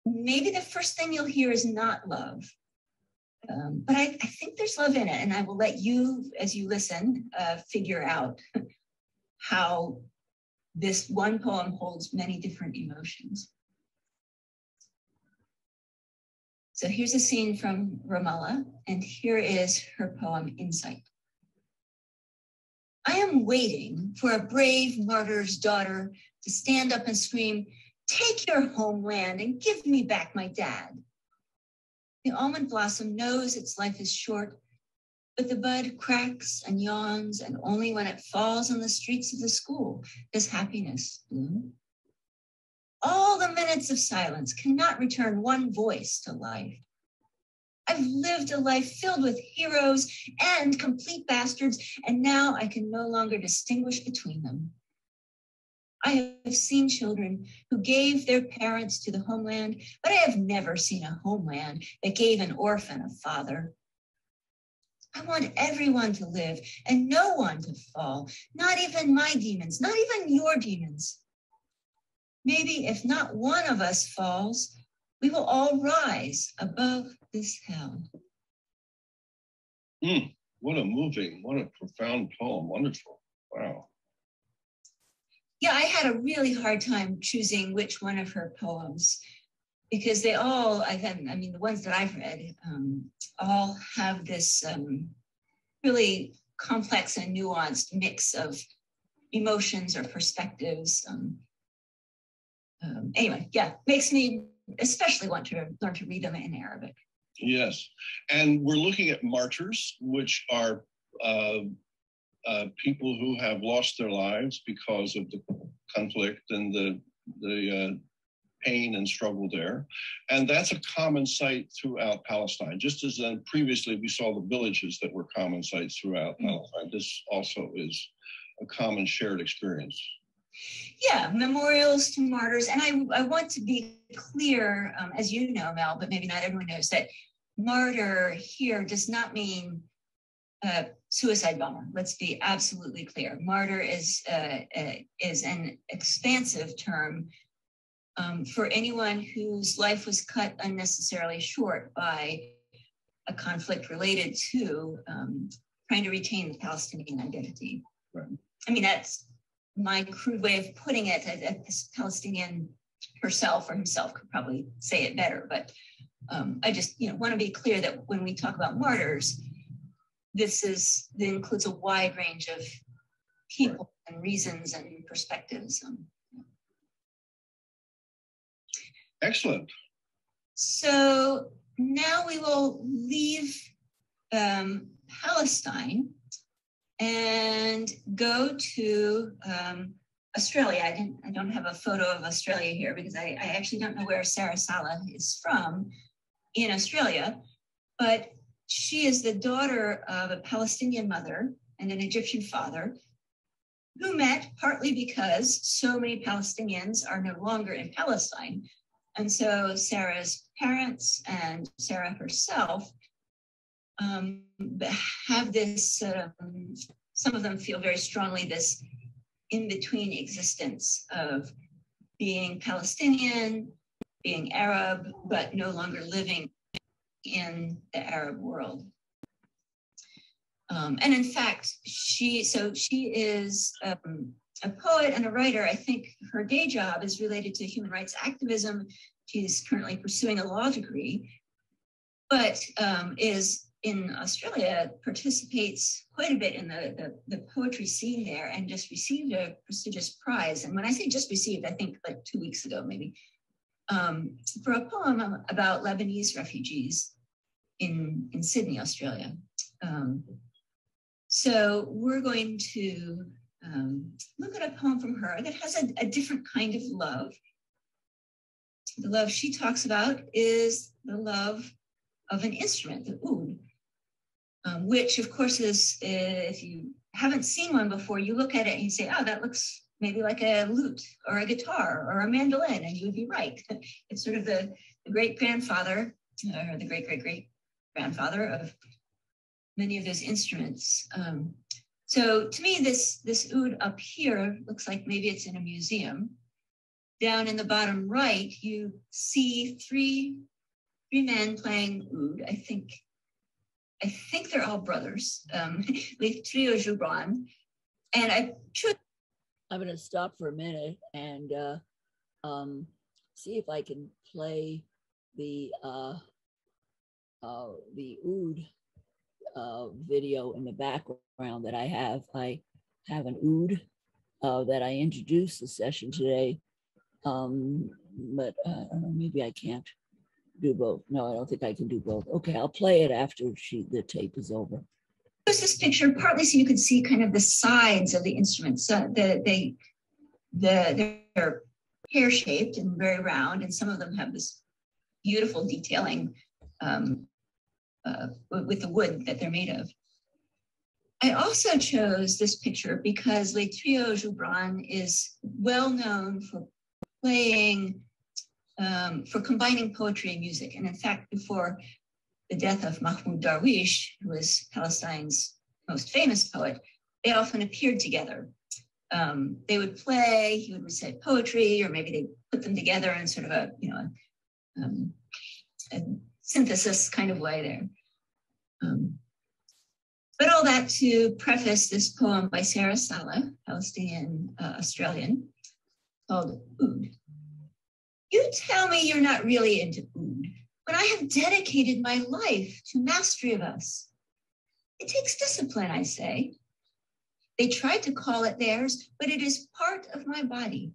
maybe the first thing you'll hear is not love. But I think there's love in it, and I will let you, as you listen, figure out how this one poem holds many different emotions. So here's a scene from Ramallah, and here is her poem, Insight. I am waiting for a brave martyr's daughter to stand up and scream, "Take your homeland and give me back my dad." The almond blossom knows its life is short, but the bud cracks and yawns, and only when it falls on the streets of the school does happiness bloom. All the minutes of silence cannot return one voice to life. I've lived a life filled with heroes and complete bastards, and now I can no longer distinguish between them. I have seen children who gave their parents to the homeland, but I have never seen a homeland that gave an orphan a father. I want everyone to live and no one to fall, not even my demons, not even your demons. Maybe if not one of us falls, we will all rise above this hell. What a moving, what a profound poem. Wonderful. Wow. Yeah, I had a really hard time choosing which one of her poems, because they all, the ones that I've read, all have this really complex and nuanced mix of emotions or perspectives. Anyway, yeah, makes me especially want to learn to read them in Arabic. Yes, and we're looking at martyrs, which are people who have lost their lives because of the conflict and the pain and struggle there. And that's a common sight throughout Palestine. Just as previously we saw the villages that were common sites throughout Palestine, this also is a common shared experience. Yeah, memorials to martyrs. And I want to be clear, as you know, Mel, but maybe not everyone knows, that martyr here does not mean suicide bomber. Let's be absolutely clear. Martyr is an expansive term for anyone whose life was cut unnecessarily short by a conflict related to trying to retain the Palestinian identity. Right. I mean, that's my crude way of putting it. This Palestinian herself or himself could probably say it better, but I just want to be clear that when we talk about martyrs, that includes a wide range of people and reasons and perspectives. Excellent. So now we will leave Palestine and go to Australia. I don't have a photo of Australia here because I actually don't know where Sarah Saleh is from in Australia, but she is the daughter of a Palestinian mother and an Egyptian father who met partly because so many Palestinians are no longer in Palestine. And so Sarah's parents and Sarah herself have this, some of them feel very strongly this in-between existence of being Palestinian, being Arab, but no longer living in the Arab world. And in fact, she is a poet and a writer. I think her day job is related to human rights activism. She's currently pursuing a law degree, but is in Australia, participates quite a bit in the poetry scene there and just received a prestigious prize. And when I say just received, I think like 2 weeks ago, maybe, for a poem about Lebanese refugees in Sydney, Australia. So we're going to look at a poem from her that has a different kind of love. The love she talks about is the love of an instrument, the oud, which of course is, if you haven't seen one before, you look at it and you say, oh, that looks maybe like a lute or a guitar or a mandolin, and you would be right. It's sort of the great-grandfather or the great-great-great-grandfather of many of those instruments. So to me, this oud up here looks like maybe it's in a museum. Down in the bottom right, you see three men playing oud. I think they're all brothers. Les Trio Joubran. And I'm going to stop for a minute and see if I can play the oud video in the background that I have. I have an oud that I introduced the session today, but maybe I can't do both. No, I don't think I can do both. Okay, I'll play it after the tape is over. There's this picture partly so you could see kind of the sides of the instruments. They're pear-shaped and very round, and some of them have this beautiful detailing with the wood that they're made of. I also chose this picture because Les Trio Joubran is well known for playing, for combining poetry and music. And in fact, before the death of Mahmoud Darwish, who was Palestine's most famous poet, they often appeared together. They would play, he would recite poetry, or maybe they put them together in sort of a synthesis kind of way there. But all that to preface this poem by Sarah Saleh, Palestinian Australian, called Oud. You tell me you're not really into oud when I have dedicated my life to mastery of us. It takes discipline, I say. They tried to call it theirs, but it is part of my body.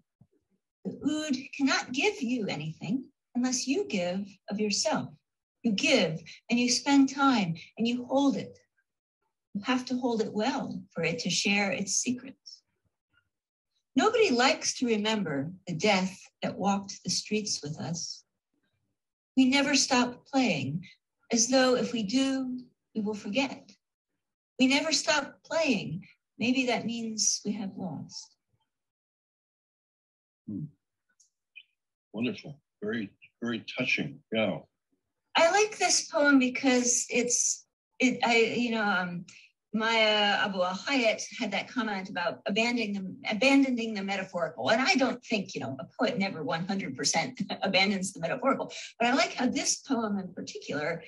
The oud cannot give you anything unless you give of yourself. You give and you spend time and you hold it. You have to hold it well for it to share its secrets. Nobody likes to remember the death that walked the streets with us. We never stop playing, as though if we do, we will forget. We never stop playing. Maybe that means we have lost. Wonderful. Very, very touching. Yeah. I like this poem because Maya Abu al-Hayat had that comment about abandoning the metaphorical. And I don't think, a poet never 100% abandons the metaphorical, but I like how this poem in particular,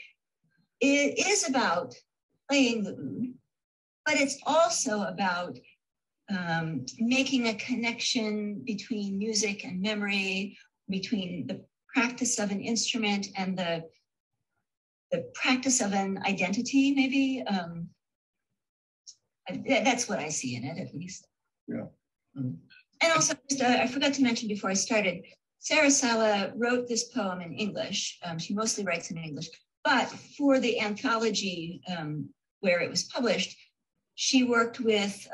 it is about playing the oud, but it's also about making a connection between music and memory, between the practice of an instrument and the practice of an identity, maybe. That's what I see in it, at least. Yeah. And also, I forgot to mention before I started, Sarah Sala wrote this poem in English. She mostly writes in English, but for the anthology where it was published, she worked with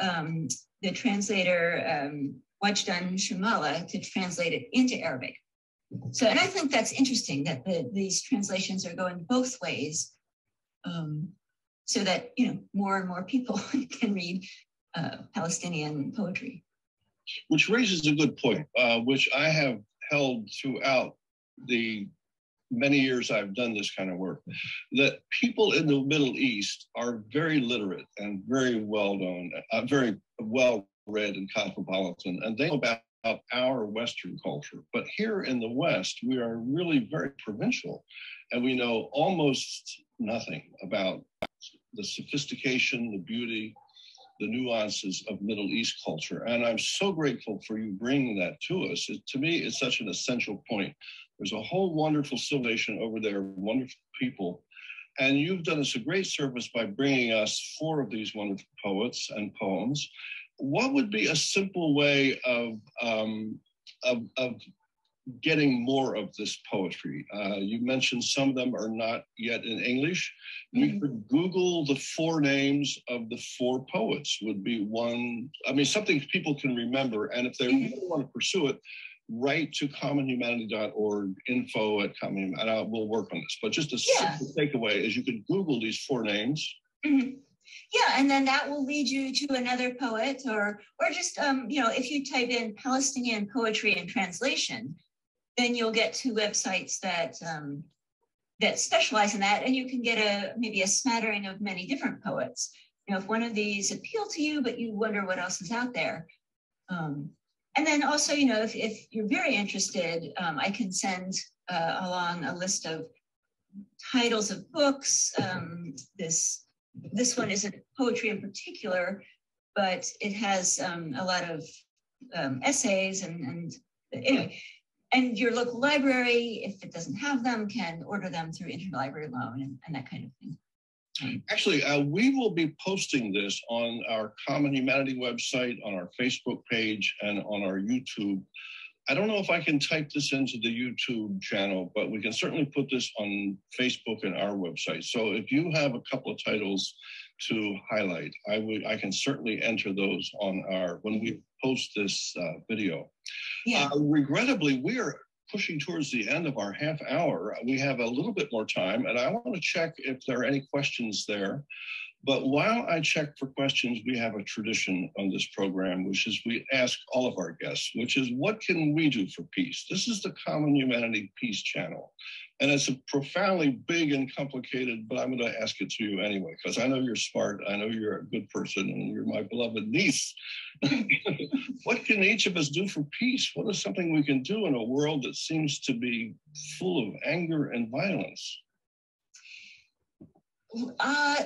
the translator, Wajdan Shumala, to translate it into Arabic. So, and I think that's interesting that these translations are going both ways, so that more and more people can read Palestinian poetry. Which raises a good point, which I have held throughout the many years I've done this kind of work, that people in the Middle East are very literate and very well known, very well read and cosmopolitan, and they know about our Western culture. But here in the West, we are really very provincial, and we know almost nothing about the sophistication, the beauty, the nuances of Middle East culture. And I'm so grateful for you bringing that to us. To me, it's such an essential point. There's a whole wonderful civilization over there, wonderful people. And you've done us a great service by bringing us 4 of these wonderful poets and poems. What would be a simple way of getting more of this poetry? You mentioned some of them are not yet in English. We could Google the 4 names of the 4 poets would be one. I mean, something people can remember. And if they really want to pursue it, write to commonhumanity.org, info@common, and we'll work on this. But just a simple takeaway is you could Google these 4 names. Yeah, and then that will lead you to another poet, or just if you type in Palestinian poetry and translation, then you'll get to websites that that specialize in that, and you can get maybe a smattering of many different poets. If one of these appeal to you, but you wonder what else is out there. And then also, if you're very interested, I can send along a list of titles of books. This one isn't poetry in particular, but it has a lot of essays and anyway. And your local library, if it doesn't have them, can order them through interlibrary loan and that kind of thing. Actually, we will be posting this on our Common Humanity website, on our Facebook page, and on our YouTube. I don't know if I can type this into the YouTube channel, but we can certainly put this on Facebook and our website. So if you have a couple of titles to highlight, I can certainly enter those on when we post this video. Yeah. Regrettably, we are pushing towards the end of our half hour. We have a little bit more time, and I want to check if there are any questions there. But while I check for questions, we have a tradition on this program, which is we ask all of our guests, which is, what can we do for peace? This is the Common Humanity Peace Channel. And it's a profoundly big and complicated, but I'm going to ask it to you anyway, because I know you're smart. I know you're a good person, and you're my beloved niece. What can each of us do for peace? What is something we can do in a world that seems to be full of anger and violence?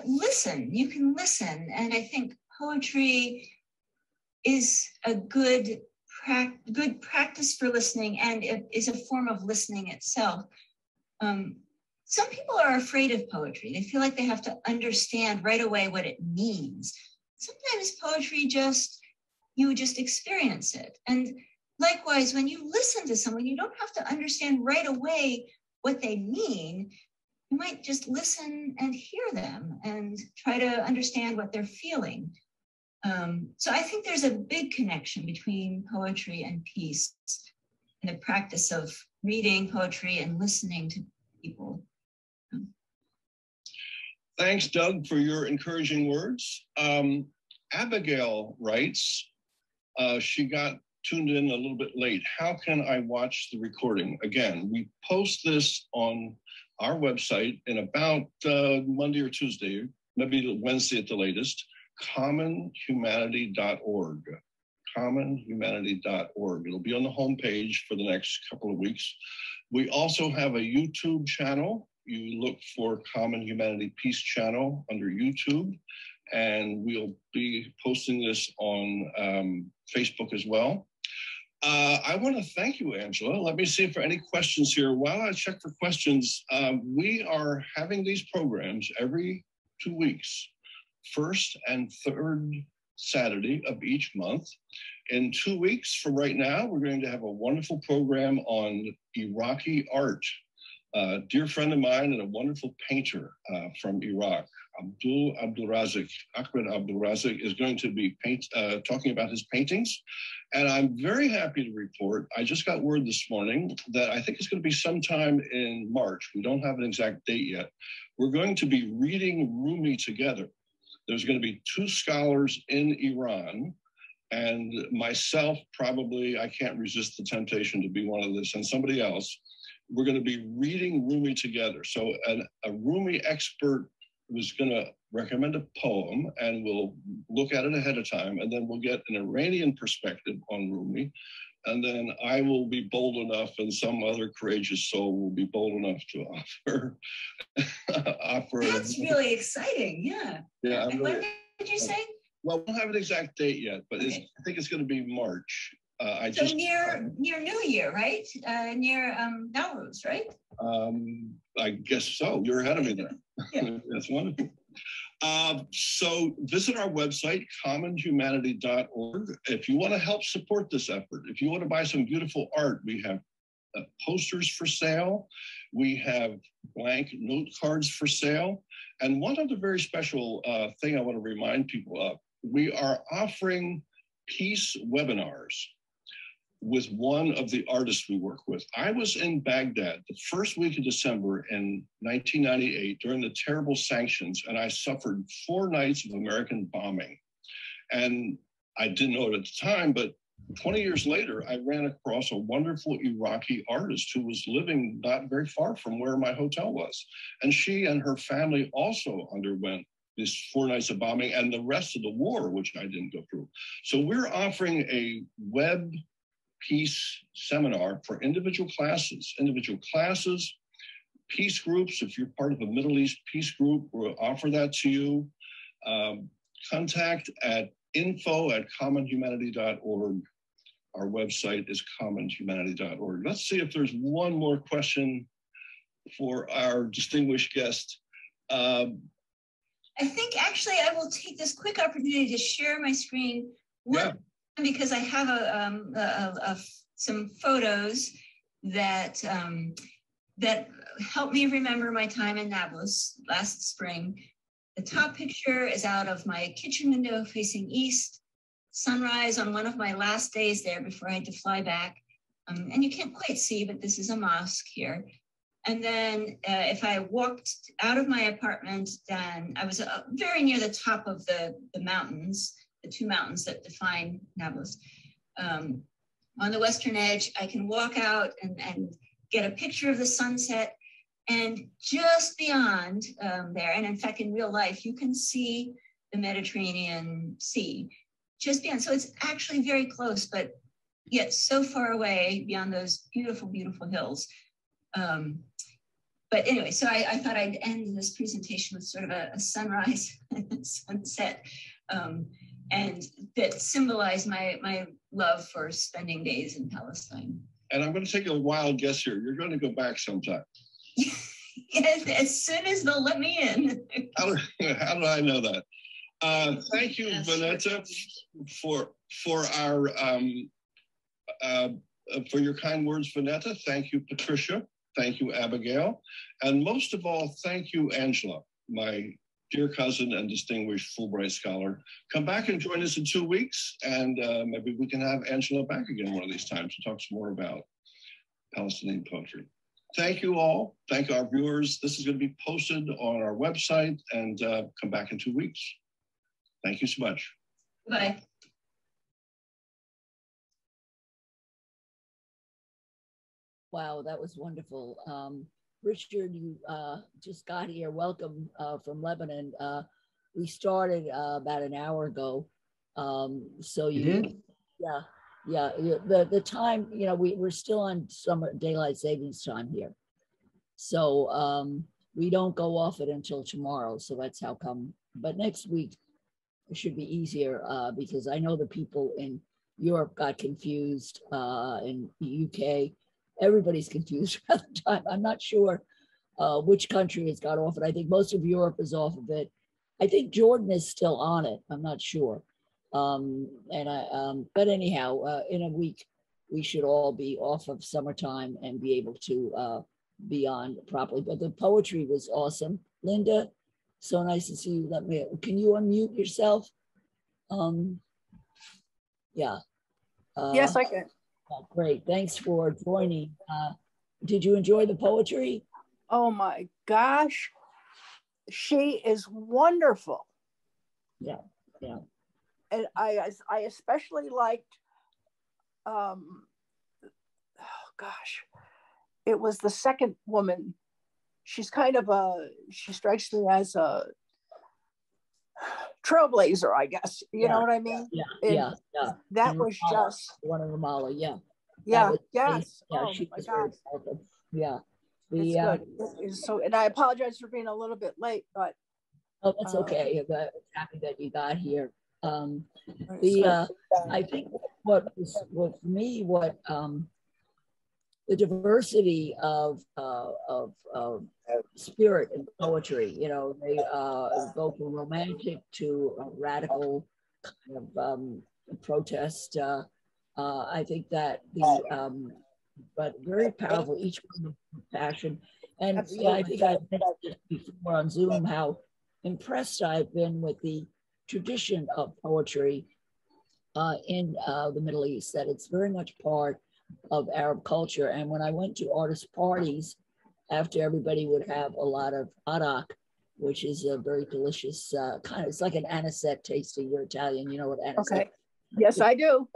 Listen. You can listen. And I think poetry is a good practice for listening, and it is a form of listening itself. Some people are afraid of poetry. They feel like they have to understand right away what it means. Sometimes poetry you just experience it. And likewise, when you listen to someone, you don't have to understand right away what they mean. You might just listen and hear them and try to understand what they're feeling. So I think there's a big connection between poetry and peace, and the practice of reading poetry and listening to people. Thanks, Doug, for your encouraging words. Abigail writes, she got tuned in a little bit late, how can I watch the recording? Again, we post this on our website in about Monday or Tuesday, maybe Wednesday at the latest, commonhumanity.org. commonhumanity.org. It'll be on the homepage for the next couple of weeks. We also have a YouTube channel. You look for Common Humanity Peace Channel under YouTube, and we'll be posting this on Facebook as well. I want to thank you, Angela. Let me see if there are any questions here. While I check for questions, we are having these programs every 2 weeks, first and third Saturday of each month. In 2 weeks from right now, we're going to have a wonderful program on Iraqi art. A dear friend of mine and a wonderful painter from Iraq, Ahmed Abdul Razik, is going to be talking about his paintings. And I'm very happy to report, I just got word this morning that I think it's going to be sometime in March. We don't have an exact date yet. We're going to be reading Rumi together. There's going to be 2 scholars in Iran, and myself, probably, I can't resist the temptation to be one of this, and somebody else. We're going to be reading Rumi together. So a Rumi expert was going to recommend a poem, and we'll look at it ahead of time, and then we'll get an Iranian perspective on Rumi. And then I will be bold enough, and some other courageous soul will be bold enough to offer. That's really exciting, yeah. Yeah. And when did you say? Well, we don't have an exact date yet, but okay. I think it's going to be March. So near New Year, right? Near Nowruz, right? I guess so. You're ahead of me there. Yeah. That's wonderful. So visit our website, commonhumanity.org. If you want to help support this effort, if you want to buy some beautiful art, we have posters for sale. We have blank note cards for sale. And one other very special thing I want to remind people of, we are offering peace webinars with one of the artists we work with. I was in Baghdad the first week of December in 1998 during the terrible sanctions, and I suffered 4 nights of American bombing. And I didn't know it at the time, but 20 years later, I ran across a wonderful Iraqi artist who was living not very far from where my hotel was. And she and her family also underwent this 4 nights of bombing and the rest of the war, which I didn't go through. So we're offering a web peace seminar for individual classes, peace groups. If you're part of a Middle East peace group, we'll offer that to you. Contact at info@commonhumanity.org. Our website is commonhumanity.org. Let's see if there's one more question for our distinguished guest. I think actually I will take this quick opportunity to share my screen. Because I have some photos that that help me remember my time in Nablus last spring. The top picture is out of my kitchen window facing east, sunrise on one of my last days there before I had to fly back. And you can't quite see, but this is a mosque here. And then if I walked out of my apartment, then I was very near the top of the mountains, the 2 mountains that define Nablus. On the western edge, I can walk out and get a picture of the sunset. And just beyond there, and in fact, in real life, you can see the Mediterranean Sea just beyond. So it's actually very close, but yet so far away beyond those beautiful, beautiful hills. But anyway, so I thought I'd end this presentation with sort of a sunrise and sunset. And that symbolized my love for spending days in Palestine. And I'm going to take a wild guess here. You're going to go back sometime. Yes, as soon as they'll let me in. How do I know that? Thank you, yes, Vanetta, for your kind words, Vanetta. Thank you, Patricia. Thank you, Abigail. And most of all, thank you, Angela, my dear cousin and distinguished Fulbright scholar. Come back and join us in 2 weeks, and maybe we can have Angela back again one of these times to talk some more about Palestinian poetry. Thank you all. Thank our viewers. This is going to be posted on our website, and come back in 2 weeks. Thank you so much. Bye. Wow, that was wonderful. Richard, you just got here. Welcome from Lebanon. We started about an hour ago. So You did? yeah, yeah. The time, you know, we're still on summer daylight savings time here. So we don't go off it until tomorrow. So that's how come. But next week it should be easier because I know the people in Europe got confused, in the UK. Everybody's confused about the time. I'm not sure which country has got off it. I think most of Europe is off of it. I think Jordan is still on it. I'm not sure. But anyhow, in a week, we should all be off of summertime and be able to be on properly. But the poetry was awesome. Linda, so nice to see you. Can you unmute yourself? Yeah. Yes, I can. Great. Thanks for joining. Did you enjoy the poetry? Oh my gosh. She is wonderful. Yeah. Yeah. And I especially liked, it was the second woman. She's kind of she strikes me as a trailblazer, I guess. You know what I mean? Yeah. That was just one of them all. Yeah. Yeah. Yes. Yeah, oh she my was gosh. very powerful. Yeah. It's good. It is so, and I apologize for being a little bit late, but oh, that's okay. I'm happy that you got here. I think what for me, the diversity of spirit and poetry, you know, they go from romantic to radical kind of protest. I think that but very powerful, each one with passion. And yeah, I think I mentioned before on Zoom how impressed I've been with the tradition of poetry in the Middle East, that it's very much part of Arab culture. And when I went to artist parties, after everybody would have a lot of arak, which is a very delicious kind of, it's like an anisette tasting. You're Italian, you know what anisette is. Okay. Yes, I do.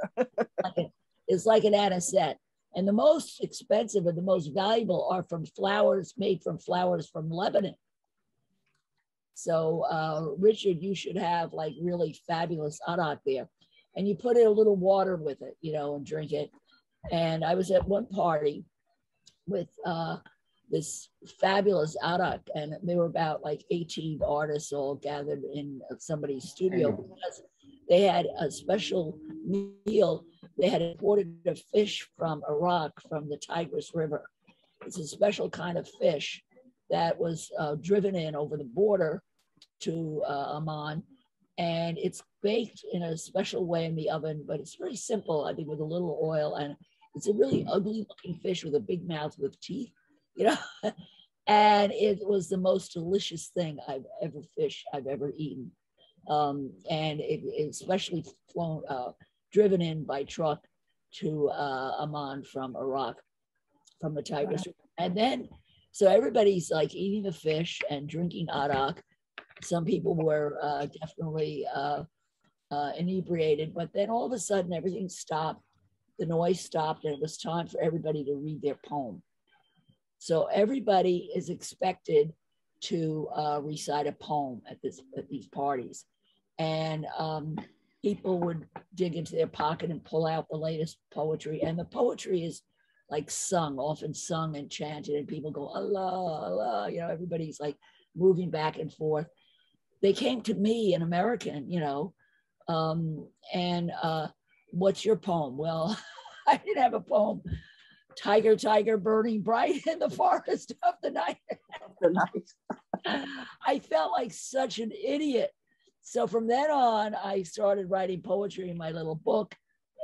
It's like an anisette. And the most expensive and the most valuable are from flowers made from flowers from Lebanon. So Richard, you should have like really fabulous arak there. And you put in a little water with it, you know, and drink it. And I was at one party with this fabulous arak, and there were about like 18 artists all gathered in somebody's studio because they had a special meal. They had imported a fish from Iraq, from the Tigris River. It's a special kind of fish that was driven in over the border to Amman, and it's baked in a special way in the oven, but it's very simple, I think, with a little oil, and it's a really ugly looking fish with a big mouth with teeth, you know, and it was the most delicious thing I've ever eaten. And it especially flown, driven in by truck to Amman from Iraq, from the Tigris. And then, so everybody's like eating the fish and drinking arak. Some people were definitely inebriated, but then all of a sudden everything stopped. The noise stopped, and it was time for everybody to read their poem. So everybody is expected to recite a poem at these parties. And people would dig into their pocket and pull out the latest poetry. And the poetry is like often sung and chanted, and people go, Allah, Allah, you know, everybody's like moving back and forth. They came to me, an American, you know, and what's your poem? Well, I didn't have a poem. Tiger, tiger, burning bright in the forest of the night. I felt like such an idiot. So from then on, I started writing poetry in my little book,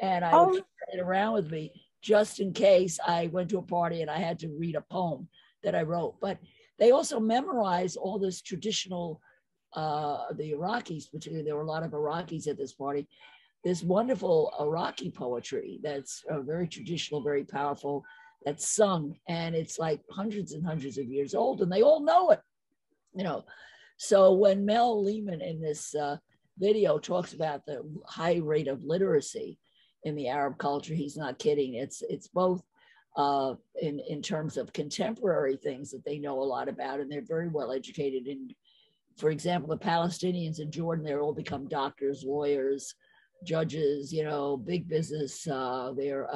and I would carry it around with me just in case I went to a party and I had to read a poem that I wrote. But they also memorize all this traditional, the Iraqis, particularly, there were a lot of Iraqis at this party, this wonderful Iraqi poetry that's very traditional, very powerful, that's sung, and it's like hundreds and hundreds of years old, and they all know it, you know. So when Mel Lehman in this video talks about the high rate of literacy in the Arab culture, he's not kidding. It's both in terms of contemporary things that they know a lot about, and they're very well educated in, for example, the Palestinians in Jordan, they're all become doctors, lawyers, judges, you know, big business. They're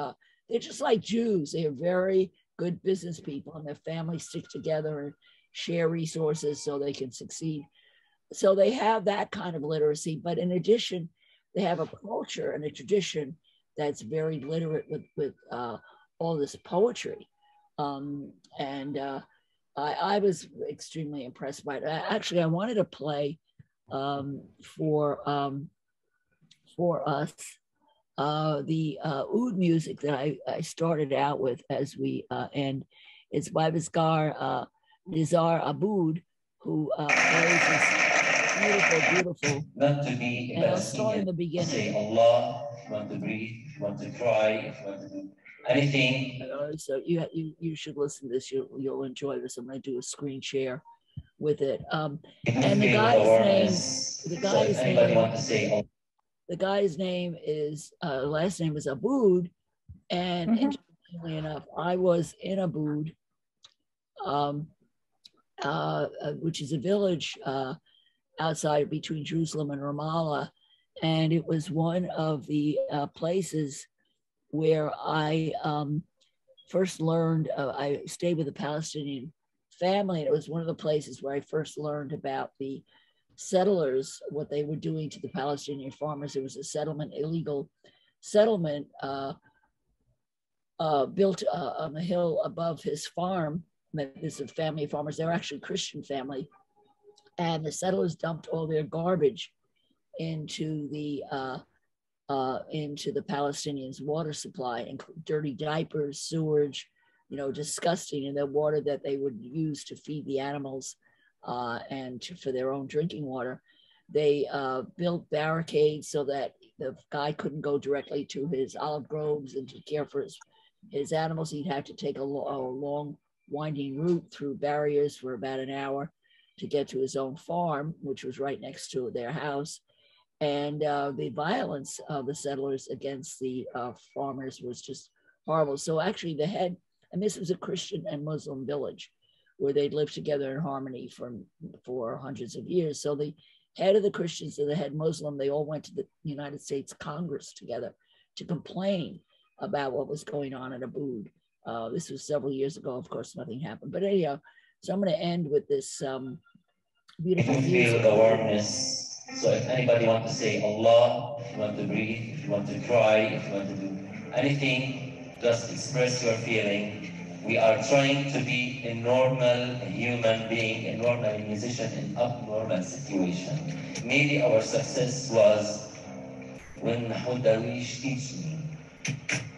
just like Jews. They are very good business people, and their families stick together and share resources so they can succeed. So they have that kind of literacy, but in addition, they have a culture and a tradition that's very literate with all this poetry. I was extremely impressed by it. Actually, I wanted to play for us the oud music that I started out with as we end. It's by Nazar Abboud, who plays this beautiful. Not to be a and I'll start in Palestinian. the beginning. Say Allah, if you want to breathe, if you want to cry, if you want to do anything. So you should listen to this. You'll enjoy this. I'm going to do a screen share with it. And the guy's name is last name is Abboud, and interestingly enough, I was in Abboud, which is a village outside between Jerusalem and Ramallah, and it was one of the places where I first learned. I stayed with a Palestinian family, and it was one of the places where I first learned about the settlers, what they were doing to the Palestinian farmers. There was a settlement, illegal settlement built on the hill above his farm. This is a family of farmers. They're actually a Christian family. And the settlers dumped all their garbage into the Palestinians' water supply, and dirty diapers, sewage, you know, disgusting, and the water that they would use to feed the animals for their own drinking water. They built barricades so that the guy couldn't go directly to his olive groves and to care for his animals. He'd have to take a long winding route through barriers for about an hour to get to his own farm, which was right next to their house. And the violence of the settlers against the farmers was just horrible. So actually the head, and this was a Christian and Muslim village where they'd lived together in harmony for hundreds of years. So the head of the Christians and the head Muslim, they all went to the United States Congress together to complain about what was going on in Abboud. This was several years ago. Of course, nothing happened. But anyhow, so I'm going to end with this beautiful music. You feel the warmness. So if anybody wants to say Allah, if you want to breathe, if you want to cry, if you want to do anything, just express your feeling. We are trying to be a normal human being, a normal musician in abnormal situation. Maybe our success was when Mahmoud Darwish teach me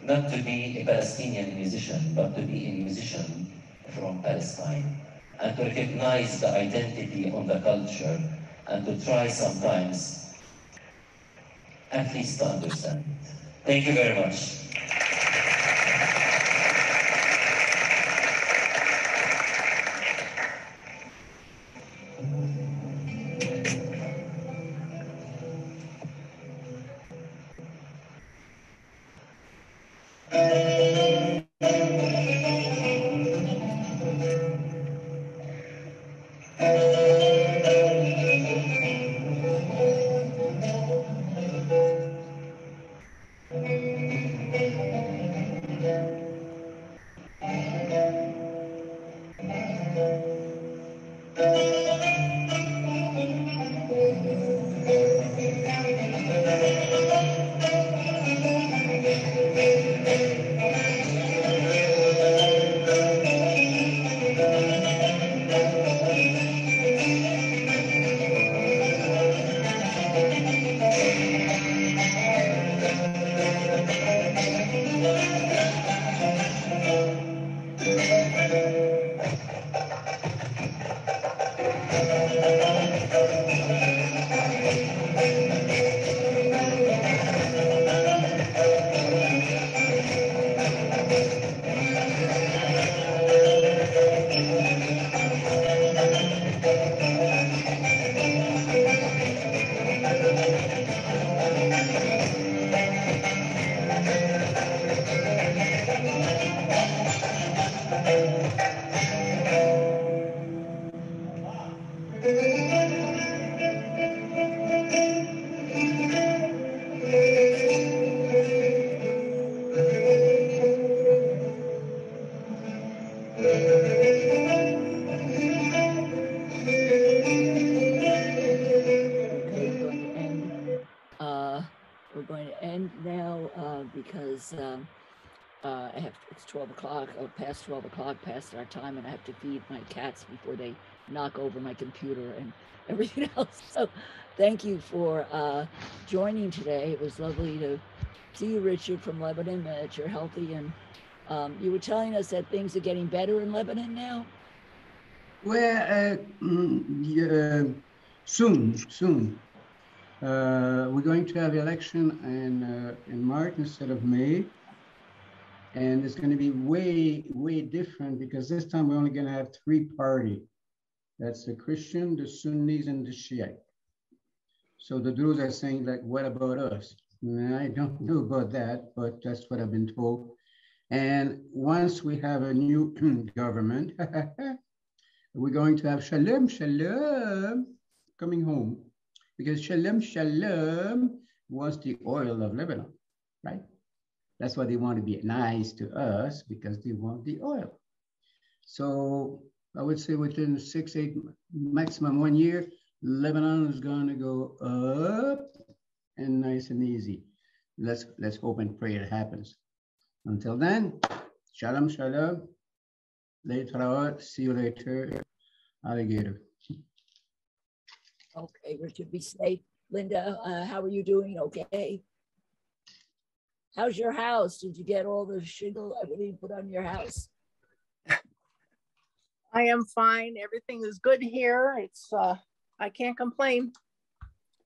not to be a Palestinian musician, but to be a musician from Palestine, and to recognize the identity of the culture, and to try sometimes at least to understand. Thank you very much. We're going to end now because it's 12 o'clock, past 12 o'clock, past our time, and I have to feed my cats before they knock over my computer and everything else. So thank you for joining today. It was lovely to see you, Richard, from Lebanon, that you're healthy. And you were telling us that things are getting better in Lebanon now? Well, soon. We're going to have election in March instead of May. And it's going to be way different because this time we're only going to have three parties. That's the Christian, the Sunnis, and the Shiite. So the Druze are saying, like, what about us? I don't know about that, but that's what I've been told. And once we have a new government, we're going to have shalom coming home, because shalom was the oil of Lebanon, right? That's why they want to be nice to us, because they want the oil. So I would say within 6, 8, maximum 1 year, Lebanon is going to go up and nice and easy. Let's hope and pray it happens. Until then, shalom. Later, see you later, alligator. Okay, Richard, be safe. Linda, how are you doing? Okay. How's your house? Did you get all the shingle, everything put on your house? I am fine. Everything is good here. It's I can't complain.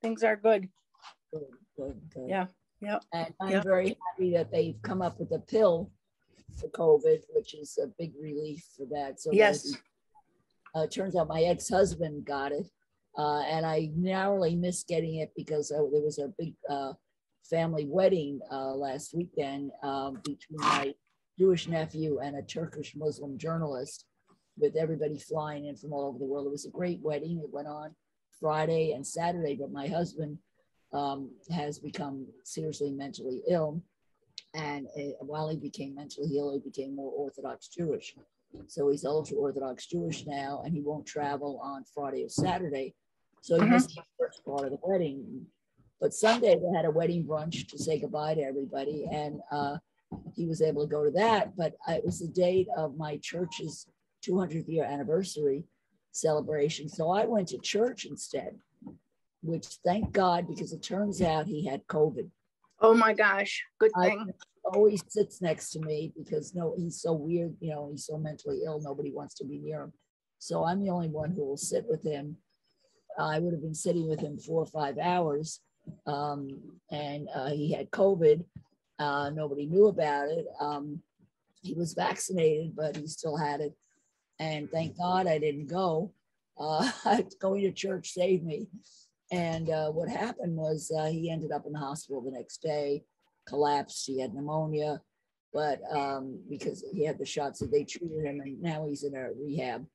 Things are good. Good. Yeah. And I'm very happy that they've come up with a pill for COVID, which is a big relief for that. So yes. It turns out my ex-husband got it. And I narrowly missed getting it because there was a big family wedding last weekend between my Jewish nephew and a Turkish Muslim journalist, with everybody flying in from all over the world. It was a great wedding. It went on Friday and Saturday, but my husband has become seriously mentally ill. And while he became mentally ill, he became more Orthodox Jewish. So he's ultra-Orthodox Jewish now, and he won't travel on Friday or Saturday. So he missed the first part of the wedding. But Sunday, they had a wedding brunch to say goodbye to everybody, and he was able to go to that. But it was the date of my church's 200th year anniversary celebration. So I went to church instead, which thank God, because it turns out he had COVID. Oh my gosh, good thing. Always sits next to me because he's so weird, he's so mentally ill, nobody wants to be near him. So I'm the only one who will sit with him. I would have been sitting with him 4 or 5 hours, and he had COVID. Nobody knew about it. He was vaccinated, but he still had it. And thank God I didn't go. Going to church saved me. And what happened was he ended up in the hospital the next day, collapsed. He had pneumonia, but because he had the shots, so they treated him, and now he's in a rehab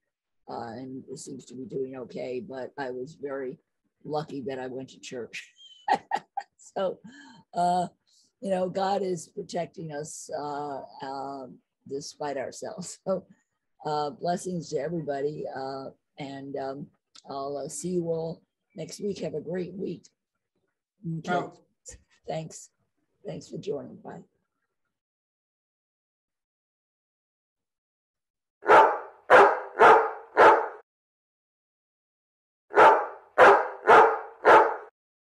and seems to be doing okay. But I was very lucky that I went to church. So, God is protecting us despite ourselves. So blessings to everybody. And I'll see you all next week. Have a great week. Okay. Oh. Thanks for joining. Bye.